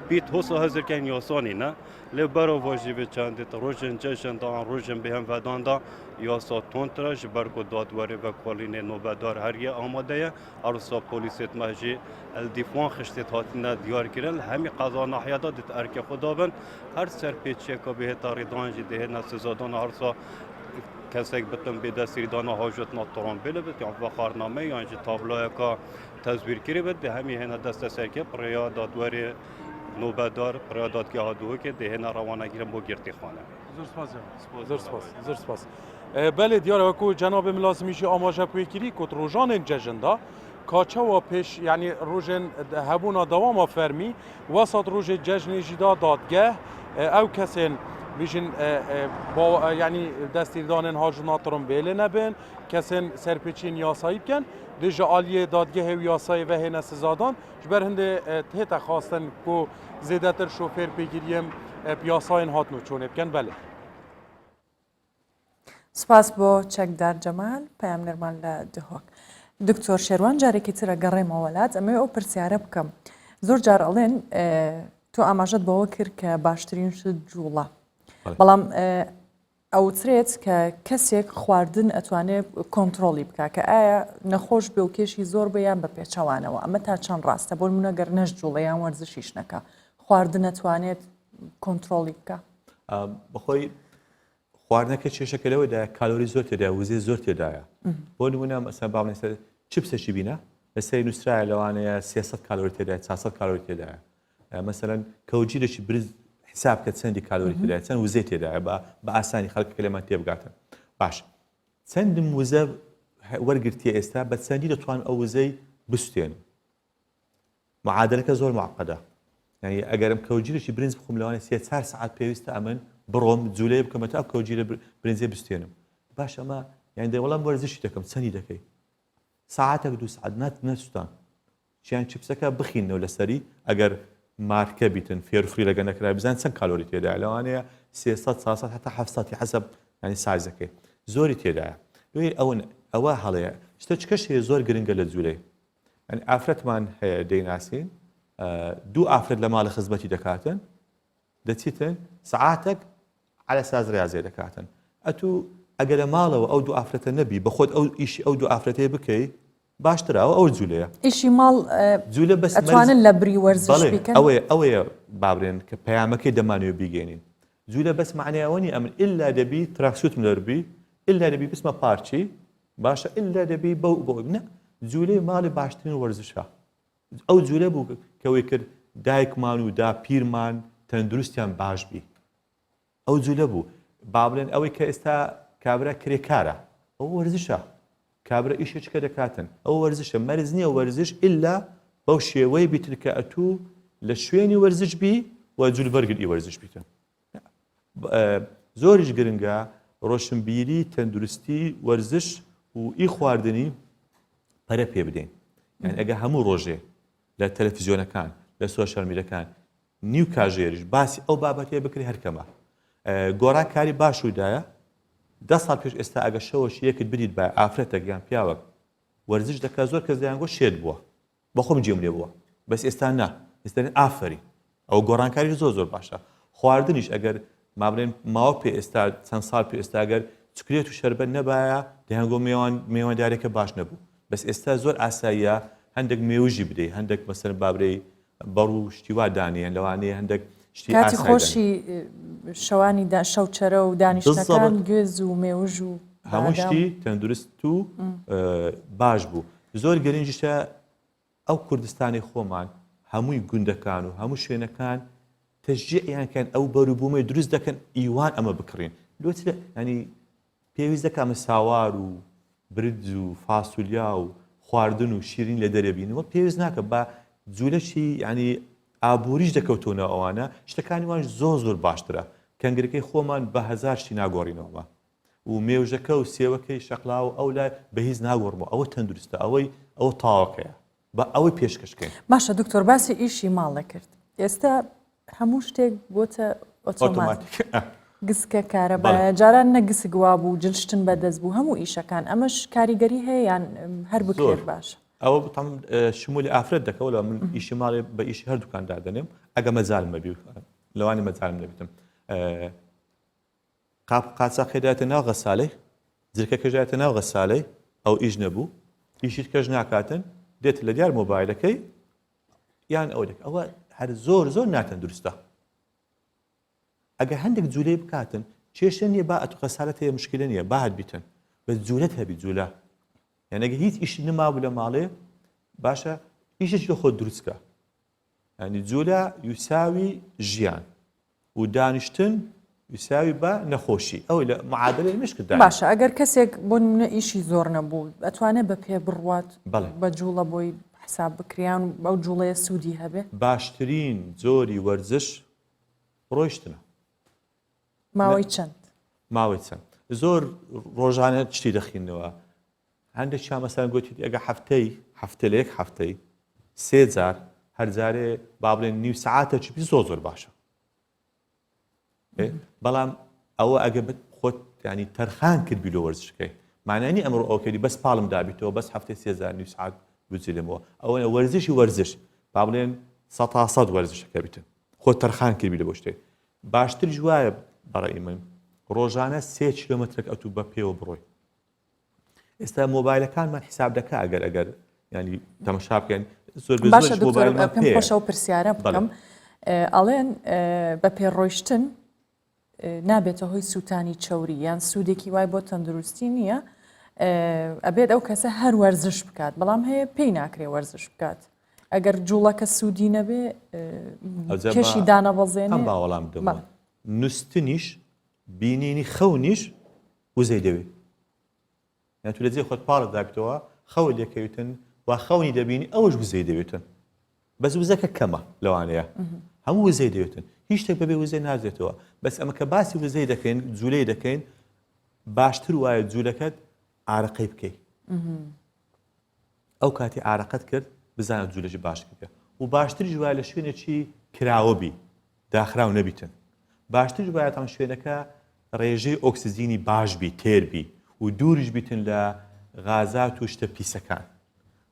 بیت وصو هزرد کن یاسانی نه لبرو واجب چند روزن جشن دان روزم بهم ودان دا یاسا تونترش برگو دادوری و کلین نوبدار هر یه آماده ارسا پلیست مهجی الدفاع خشتت هاتینا دیار کرن همی قضا ناحیه دادت ارک خدا بن هر سر پیچه که به تاریدانجی ده نسزادان ارسا کسک بتن به دستی دانا حاجت ناتوران بله بد یا بخارنامه یا اینجا تابلوی که تصویر کری بد همی هنه دست سرکه پریا دادوری نوبدار پریا دادگاه دوه که ده هنه روانه گیرم با گرتی خانه زر سپاس بله دیار وکو جناب ملازمیشی آماجه کویکیری کت روزان جشندا کاچه و پیش یعنی روزن هبونا دوام فرمی وسط روز جشن جدا دادگاه او کسین بیشین با یعنی دستیردانن هاجناترون بیله نبین کسین سرپیچین یاسایی بکن دیجا آلیه دادگاه و یاسایی و هنه سزادان جبر هنده تهتا خواستن که زیدتر شوفر بگیریم یاساین هاتنو چونه بکن بله سپاس بۆ چەکدار جەمال پەیامنەرمان لە دهۆک دکتۆر شێروان جارێکی ترە گەڕێمەوە وڵات ئەمە ئەو پرسیارە بکەم زۆر جار ئەڵێن تۆ ئاماژەت بەوە کرد کە باشترین شت جوڵە بەڵام ئەوترێت کە کەسێک خواردن ئەتوانێت کۆنتترۆلی بکە کە ئایا نەخۆش بێ و کێشی زۆر بەیان بە پێچەوانەوە ئەمە تا چەند ڕاستە بۆ نمونە گەر نەش جوڵەیان وەرزشیش نەکە خواردن ئەتوانێت کۆنتترۆلی بکە بەخۆی خواردنەکە کێشەکەلەوەدا کالۆری زۆر تێدا وزێ زۆر تێدایە بۆ نمونە مەسەڵەن با بڵێن چیپسێکی بینە لەسەری نووسرایە لەوانەیە 300 کالۆری تێدایە 400 کالۆری تێدایە مەسەڵەن کەوجیرێکی برز حساب کە چەندی کالۆری تێدایە چەند وزێ تێدایە بە ئاسانی خەڵکەکە لەمان تێبگاتن باش چەندم وزە وەرگرتیە ئێستا بە چەندی دەتوان ئەو وزەی بستێنم معادلەکە زۆر معقەدە یعنی ئەگەرم کەوجیرێکی برنج بخۆم لەوانە 3-4 ساعت پێویستە ئەمن بڕۆم جوولەیە بکەمەوە ئەو کەوجیرە برنجێ بستێنم باش ئەمە یعنی دەوڵام وەرزشی دەکەم چەندی دەکەی ساعتێک 2 ساعت نەسووتان چیان چیپسەکە بخینەوە لەسەری ئەگەر مارکە بیتن فێرفری لەگە نەکرای بزان چەند کالۆری تێدایە لەوانەیە 300 حتا 700 حەسەب ینی سایزەکەی زۆری تێدایە ئەوە هەڵەیە شتە چ کەشێ زۆر گرنگە لە جوولەی ینی ئافرەتمان هەیە دەیناسین دوو ئافرەت لە ماڵە خزمەتی دەکاتن دەچیتن سعاتێک على ساز ریاضی دەکاتن ئەتوو ئەگەر لە ماڵەوە ئەو دوو ئافرەتە نەبی بەخۆت ئەو ئیشی ئەو دوو ئافرەتەیە بکەی باشترەوە ئەو جوولەیە ئیشی ماڵ جوولە بەس ئەتوانن لە بری وەرزش بکەن ئەوەیە بابرێن کە پەیامەکەی دەمانوێت بیگەێنین جوولە بەس معنیاوەنی ئەمن ئللا دەبی تراکسوتم لەربی ئللا دەبی بسمە پارچی باشە ئللا دەبی بەو نە جوولەی ماڵی باشترین وەرزشە ئەو جوولە بوو کەوەی کرد دایکمان و دا پیرمان تەندروستیان باش بی ئەو جوولە بوو با بڵێن ئەوەی کە ئێستا کابرا کرێکارە ئەو وەرزشە کابرا ئیشێکە دەکاتن ئەو وەرزشە مەرز نییە وەرزش ئللا بەو شێوەی بیتر کە ئەتوو لە شوێنی وەرزش بی و جولبەرگی وەرزش بیتن زۆریش گرنگە ڕۆشنبیری تەندروستی وەرزش و ئی خواردنی پەرە پێ بدەین یعنی ئەگە هەموو ڕۆژێ لە تەلەڤیزیۆنەکان لە سۆشیال میدیاکان نیو کاژێریش باسی ئەو بابەتەیە بکری هەرکەمە گۆران کاری باشوودایە 10 ساڵ پێش ئێستا ئەگە شەوەش یەکت بدیت بە ئافرەتێک یان پیاوەک وەرزش دەکات زۆر کەس دەیانگۆ شێت بووە بەخۆم جێم لێ بووە بەس ئێستا نا ئێستا ئافری ئەو گۆڕانکاری زۆر باشە خواردنیش ئەگەر مابرێن ماوە پێ ئێستا چەند ساڵ پێ ئێستا ئەگەر چکرێت و شەربەت نەبایە دەیانگۆ میێوەندارێکە باش نەبوو بەس ئێستا زۆر ئاساییە هەندێک مێوژی بدەیت هەندێک مەسەر بابرەی بەڕ و شتیوا دانیان لەوانەیە هەندێک شتی کاتی خۆشی شەوانی شەوچەرە و دانیشتەکان گوێز و مێوژ و هەموو شتی تەندروست و باش بوو زۆر گەرنجیشە ئەو کوردستانی خۆمان هەمووی گوندەکان و هەموو شوێنەکان تەشجیعیانکەن ئەو بەروبوومەی دروست دەکەن ئیوان ئەمە بکڕین لۆتر ینی پێویست دەکەم ساوار و برد و فاسولیا و خواردن و شیرین لە دەرەبینەوە پێویست ناکە بە جوولەشی ینی ئابووریش دەکەوتونە ئەوانە شتەکانی وانش زۆر باشترە کەنگرەکەی خۆمان بە هەزار شتی ناگۆڕینەوە و مێوژەکە و سێوەکەی شەقلا و ئەو لای بە هیچ ناگۆڕمەوە ئەوە تەندروستە ئەوە تاوەکەیە بە ئەوەی پێشکەشکەین باشە دکتۆر باسی ئیشی ماڵ دەکرد ئێستا هەموو شتێک بۆتە ئۆتۆماتیک گسکە کارەبا جاران نەگسک وا بوو جلشتن بەدەست بوو هەموو ئیشەکان ئەمەش کاریگەری هەیە یان هەر بکرێت باشە ئەوە شمولی ئافرەت دەکەوە لە من ئیشی ماڵێ بە ئیشی هەردووکاندا دەنێم ئەگە مەجالم مەبی لەوانی مەجالم نەبێتم قاچاقی دایەتە ناو غەسالەی جرکەکەش دایەتە ناو غەسالەی ئەو ئیش نەبوو ئیشیت کەش ناکاتن دێت لە دیار مۆبایلەکەی یان ئەو دەکە ئەوە هەر زۆر ناتەندروستە ئەگە هەندێک جوولەی بکاتن کێشە نییە با ئەتو غەسالەت هەیە مشکلە نییە با هەت بیتن بە جوولەت هەبی جوولە یانەگە هیچ ئیشی نەمابوو لە ماڵێ باشە ئیشێکی لە خۆت دروستکە ینی جوولە یوساوی ژیان و دانیشتن یوساوی بە نەخۆشی ئەوەی لە معادلەی مشکدا باشە ئەگەر کەسێک بۆ نمونە ئیشی زۆر نەبوو ئەتوانێت بە پێ بڕوات بە جوڵە بۆی حساب بکریان و ئەو جوڵەیە سوودی هەبێ باشترین جۆری وەرزش ڕۆیشتنە ماوەی چەند زۆر ڕۆژانە شتی دەخینەوە هەندێک شا مەسەڵەن گوتی ئەگە هەفتەی سێ جار هەر جارێ با بڵێن نیو سەعاتە چی زۆر باشە بەڵام ئەوە ئەگە خۆت ینی تەرخان کردبی لە وەرزشەکەی مانانی ئەمڕۆ ئەوکەی بەس پاڵم دابیتەوە بەس هەفتەی 3000 نیو سەعات بچێتەوە ئەوە وەرزش با بڵێن 100 وەرزشەکە بیتن خۆت تەرخان کردبی لە بۆ شتێک باشتر جوایە بەڕێی من ڕۆژانە 3 کیلۆمەترێک ئەتوو بە پێوە بڕۆی ئێستا مۆبایلەکانمان حساب دەکا ئەگەر ینی تەماشا بکەن زۆر باشە دکتۆر پێم خۆشە و پرسیارە بکەم ئەڵێن بە پێڕۆیشتن نابێتە هۆی سووتانی چەوری یان سوودێکی وای بۆ تەندروستی نییە ئەبێت ئەو کەسە هەر وەرزش بکات بەڵام هەیە پێی ناکرێ وەرزش بکات ئەگەر جوڵەکە سوودی نەبێ کێشی دانەبەزێنێ باوەڵام دەما نووسنیش بینینی خەونیش وزەی دەوێت یان تو لە جێ خۆت پاڵت دابیتەوە خەو لێکەوێتن وا خەونی دەبینی ئەوەش وزەی دەوێتن بەس وزەکە کەمە لەوانەیە هەموو وزەی دەوێتن هیچ شتێک بەبێ وزەی نازێتەوە بەس ئەمە کە باسی وزەی دەکەین جوولەی دەکەین باشتر وایە جوولەکەت ئارەقەی بکەیت ئەو کاتی ئارەقەت کرد بزانە جوولەشی باش بکە و باشتریش وایە لە شوێنێکی کراوەبی داخراو نەبیتن باشتریش وایە تام شوێنەکە ڕێژەی ئۆکسیزینی باشبی تێربی و دووریش بیتن لە غازات و شتە پیسەکان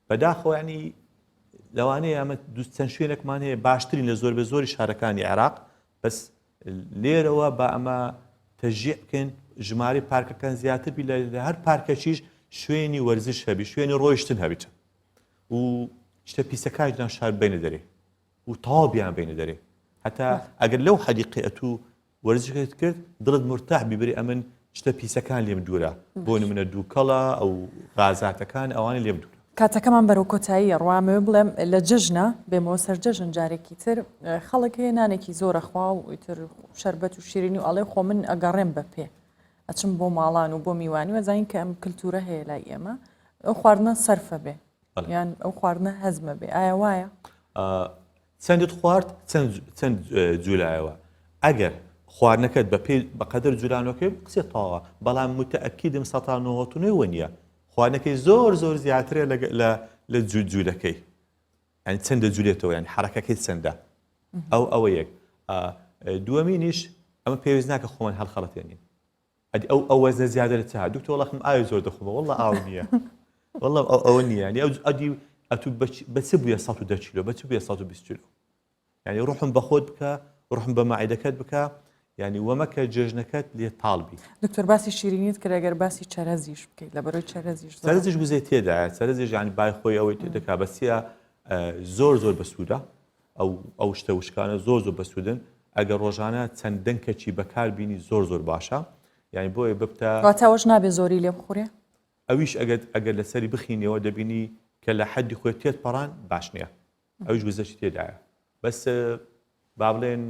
بەداخەوە ینی لەوانەیە ئەمە چەند شوێنێکمان هەیە باشترین لە زۆر بە زۆری شارەکانی عێراق بەس لێرەوە بە ئەمە تەشجیع بکەین ژمارەی پارکەکان زیاتر بی لە هەر پارکەکیش شوێنی وەرزش هەبی شوێنی ڕۆیشتن هەبیتە و شتە پیسەکانیان شار بینە دەرێ و تاوابیان بینە دەرێ هەتا ئەگەر لەو حەدیقی ئەتوو وەرزشەکەت کرد دڵت مرتاح بیبری ئەمن شتە پیسەکان لێم دوورە بۆ نمونە دووکەڵە ئەو غازاتەکان ئەوانە لێم دوورە کاتەکەمان بەرەو کۆتایی ڕوامەوە بڵێم لە جژنە بێمەوە سەر جەژن جارێکی تر خەڵک هەیە نانێکی زۆرە خوا و ئیتر شەربەت و شیرینی و ئەڵێ خۆ من ئەگەڕێم بە پێ ئەچم بۆ ماڵان و بۆ میوانی وەزانین کە ئەم کللتورە هەیە لای ئێمە ئەو خواردنە سەرفە بێ یان ئەو خواردنە هەزمە بێ ئایا وایە چەندت خوارد چەند جوولایەوە ئەگەر خواردنەکەت بەقەدر جوولانەکەی قسێ تاوە بەڵام متەئەکیدم 1990 نییە خواردنەکەی زۆر زیاترە لە جوولەکەی ئەن چەندە جوولێتەوە یان حرەکەکەی چەندە ئەوە یەک دووەمینیش ئەمە پێویست ناکە خۆمان هەڵخەڵەتێنین ئەو وەزنە زیادە لە چا دوکتۆر وەڵام ئاوی زۆر دەخۆمەوە وەڵڵا ئاو نییە وەڵام ئەوە نییە ینی ئەدی ئەتو بەچ بووە 110 کیلۆ بەچ بووە 120 کیلۆ ینی ڕوحم بە خۆت بکە ڕوحم بە ماعیدەکەت بکە یعنی وەمە کە جێژنەکەت لێ تاڵبی. دکتۆر باسی شیرینیت کرد ئەگەر باسی چەرەزیش بکەیت لە بەرەوەی چەرەزیش گوزێ تێدایە چەرەزیش ینی بای خۆی ئەوەی تێدەکا بەسیە زۆر بەسوودە ئەو شتە وشکانە زۆر بەسوودن ئەگەر ڕۆژانە چەند دەنکەچی بەکاربینی زۆر باشە یعنی بۆیە ببتە واتەوەش نابێ زۆری لێ بخورێ ئەویش ئەگەر لەسەری بخینەوە دەبینی کە لە حەدی خۆی تێت پەڕان باش نییە ئەویش گوزەشی تێدایە بەس با بڵێن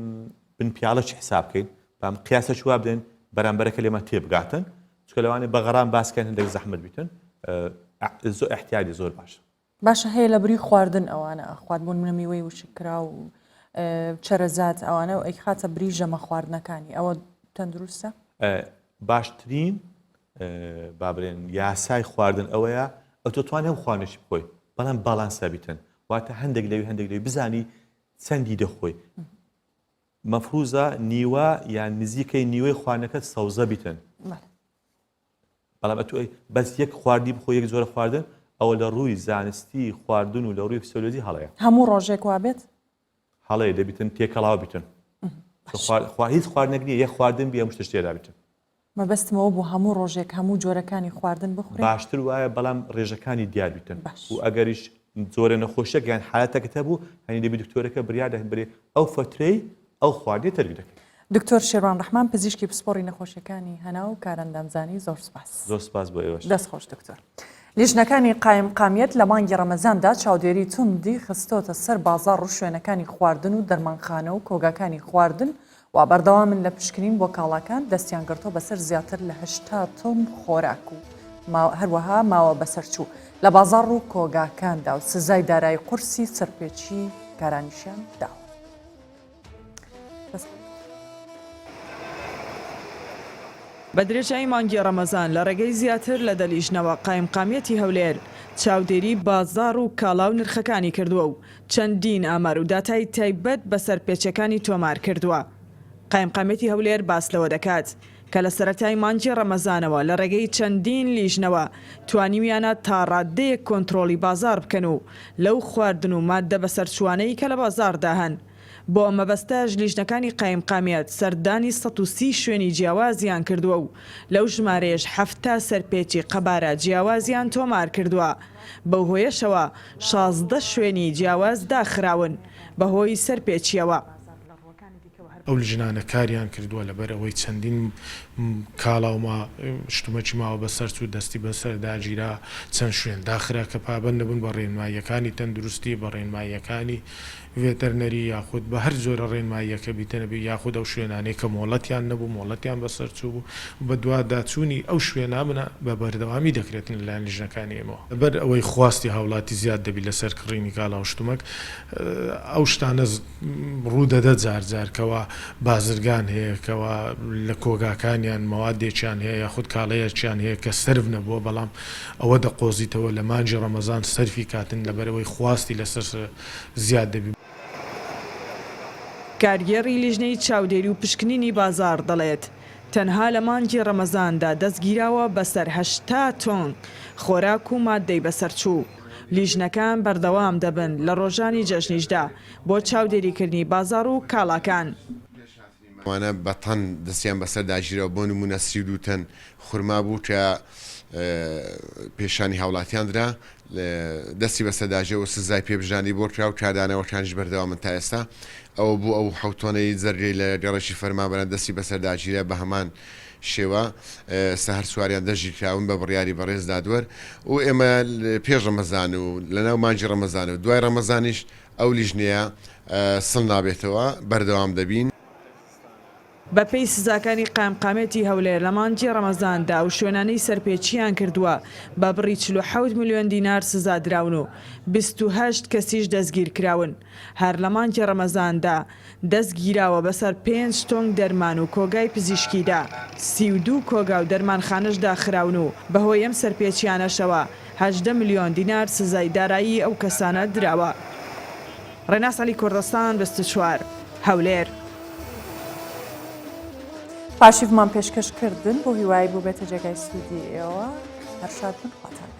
بن پیاڵەی حساب بکەین بام قیاسە چوا بدەن بەرامبەرەکە لێمە تێبگاتن چکە لەوانێ بەغەرام باسکەن هەندێک زەحمت بیتن زۆر احتیاجی زۆر باشە هەیە لە بری خواردن ئەوانە خواردبوون منە میوەی وشکرا و چەرەزات ئەوانە و ئەی خاتە بری ژەمە خواردنەکانی ئەوە تەندروستە باشترین با بڵێن یاسای خواردن ئەوەیە ئەو تۆتوانێ ئەم خواردنێکی بخۆی بەڵام باڵانسە بیتن واتە هەندێک لەوی بزانی چەندی دەخۆی مەفروزە نیوە یان نزیکەی نیوەی خواردنەکەت سەوزە بیتن بەڵام ئەتو بەس یەک خواردی بخۆ یەک جۆرە خواردن ئەوە لە ڕووی زانستی خواردن و لە ڕووی فسیۆلۆژی هەڵەیە هەموو ڕۆژێک وابێت هەڵەیە دەبیتن تێکەڵاو بیتن هیچ خواردنێک نییە یەک خواردن بێ هەموو شتێک تێدا بیتن مەبەستمەوە بۆ هەموو ڕۆژێک هەموو جۆرەکانی خواردن بخورێت باشتر وایە بەڵام ڕێژەکانی دیار بیتن و ئەگەریش زۆرە نەخۆشیەک یان حالەتەکە بوو هەنی دەبی دکتۆرەکە بڕیار دەهێن بێ ئەو فترەی ئەو خواردنی تەربیت دەکەن. دکتۆر شێروان ڕەحمان پزیشکی پسپۆڕی نەخۆشیەکانی هەنا و کارەندامزانی زۆر سپاس بۆ ئێوەش. دەستخۆش دکتۆر. لیژنەکانی قایمقامیەت لە مانگی ڕەمەزاندا چاودێری توندی خستۆتە سەر بازاڕ و شوێنەکانی خواردن و دەرمانخانە و کۆگاکانی خواردن و بەردەوامن لە پشکنین بۆ کاڵاکان دەستیان گرتۆ بەسەر زیاتر لە 80 تۆن خۆراک و هەروەها ماوە بەسەرچوو لە بازاڕ و کۆگاکاندا و سزای دارایی قورسی سەرپێچی کارانیشیان داوە. بە درێژایی مانگی ڕەمەزان لە ڕێگەی زیاتر لە دەلیژنەوە قایمقامیەتی هەولێر چاودێری بازاڕ و کاڵاو نرخەکانی کردووە و چەندین ئامار و داتای تایبەت بەسەر پێچەکانی تۆمار کردووە. قایمقامیەتی هەولێر باس لەوە دەکات کە لە سەرەتای مانگی ڕەمەزانەوە لە ڕێگەی چەندین لیژنەوە توانیویانە تا ڕادەیەک کۆنتترۆلی بازار بکەن و لەو خواردن و مادە بەسەرچوانەی کە لە بازاردا هەن. بۆ مەبەستەش لیژنەکانی قایمقامیەت سەردانی 130 شوێنی جیاوازیان کردووە و لەو ژمارەیەش 7 سەرپێکی قەبارە جیاوازیان تۆمار کردووە. بەو هۆیەشەوە 16 شوێنی جیاواز داخراون بەهۆی سەرپێچیەوە. ئەو ژنانە کاریان کردووە لەبەر ئەوەی چەندین کاڵاوما شتومەکی ماوە بەسەرچوو دەستی بەسەر داگیرا چەند شوێن داخرا کە پابەند نەبوون بە ڕێنماییەکانی تەندروستی بە ڕێنماییەکانی ڤێتەرنەری یاخود بە هەر جۆرە ڕێنماییەکە بیتەنەبی یاخود ئەو شوێنانەی کە مۆڵەتیان نەبوو مۆڵەتیان بەسەرچوو بوو بە دوا داچوونی ئەو شوێنە منە بە بەردەوامی دەکرێتن لەلایەن لیژنەکانی ئێمەوە لەبەر ئەوەی خواستی هاوڵاتی زیاد دەبی لەسەر کڕینی کاڵاو شتومەک ئەو شتانە ڕوودەدە جارجارکەوە بازرگان هەیەکەوە لە کۆگاکانیان مەوادێکیان هەیە یاخود کاڵەیەکیان هەیە کە سرف نەبووە بەڵام ئەوە دەقۆزیتەوە لە مانجی ڕەمەزان سەرفی کاتن لەبەرەوەی خواستی لەسەر زیاد دەبی. کارگێڕی لیژنەی چاودێری و پشکنینی بازار دەڵێت تەنها لە مانگی ڕەمەزاندا دەستگیراوە بەسەر 80 تۆن خۆراک و مادەی بەسەرچوو. لیژنەکان بەردەوام دەبن لە ڕۆژانی جەژنیشدا بۆ چاودێریکردنی بازار و کاڵاکان. وانە بەتەن دەستیان بەسەر داگیرەوە بۆ نمونە 32 تەن خورما بوو کە پێشانی هاوڵاتیان درا دەستی بەسەرداژەوە سزای پێبژانی بۆ کرا و کاردانەوەکانش بەردەوامن تا ئێستا ئەوە بوو ئەو حوتۆنەی زەرگەی لە گەڕێکی فەرمانبەران دەستی بەسەرداگیرە بە هەمان شێوە سەهەر سواریان دەژی کراون بە بڕیاری بەڕێز دادوەر و ئێمە پێش ڕەمەزان و لەناو مانجی ڕەمەزان و دوای ڕەمەزانیش ئەو لیژنەیە سڵ نابێتەوە بەردەوام دەبین. بەپێی سزاکانی قایمقامێتی هەولێر لە مانجی ڕەمەزاندا و شوێنانەی سەرپێچیان کردووە بە بڕی 47 میلیۆن دینار سزا دراون و 28 کەسیش دەستگیر کراون. هەر لە مانجی ڕەمەزاندا دەستگیراوە بەسەر 5 تۆنگ دەرمان و کۆگای پزیشکیدا 32 کۆگا و دەرمانخانەش داخراون و بەهۆی ئەم سەرپێچیانەشەوە 18 میلیۆن دینار سزای دارایی ئەو کەسانە دراوە. ڕێناس عەلی کوردستان 24 هەولێر. پاشیفمان پێشکەشکردن بۆ هیوای بوو بێتە جێگای سوودی ئێوە هەرشاد بن خواتان.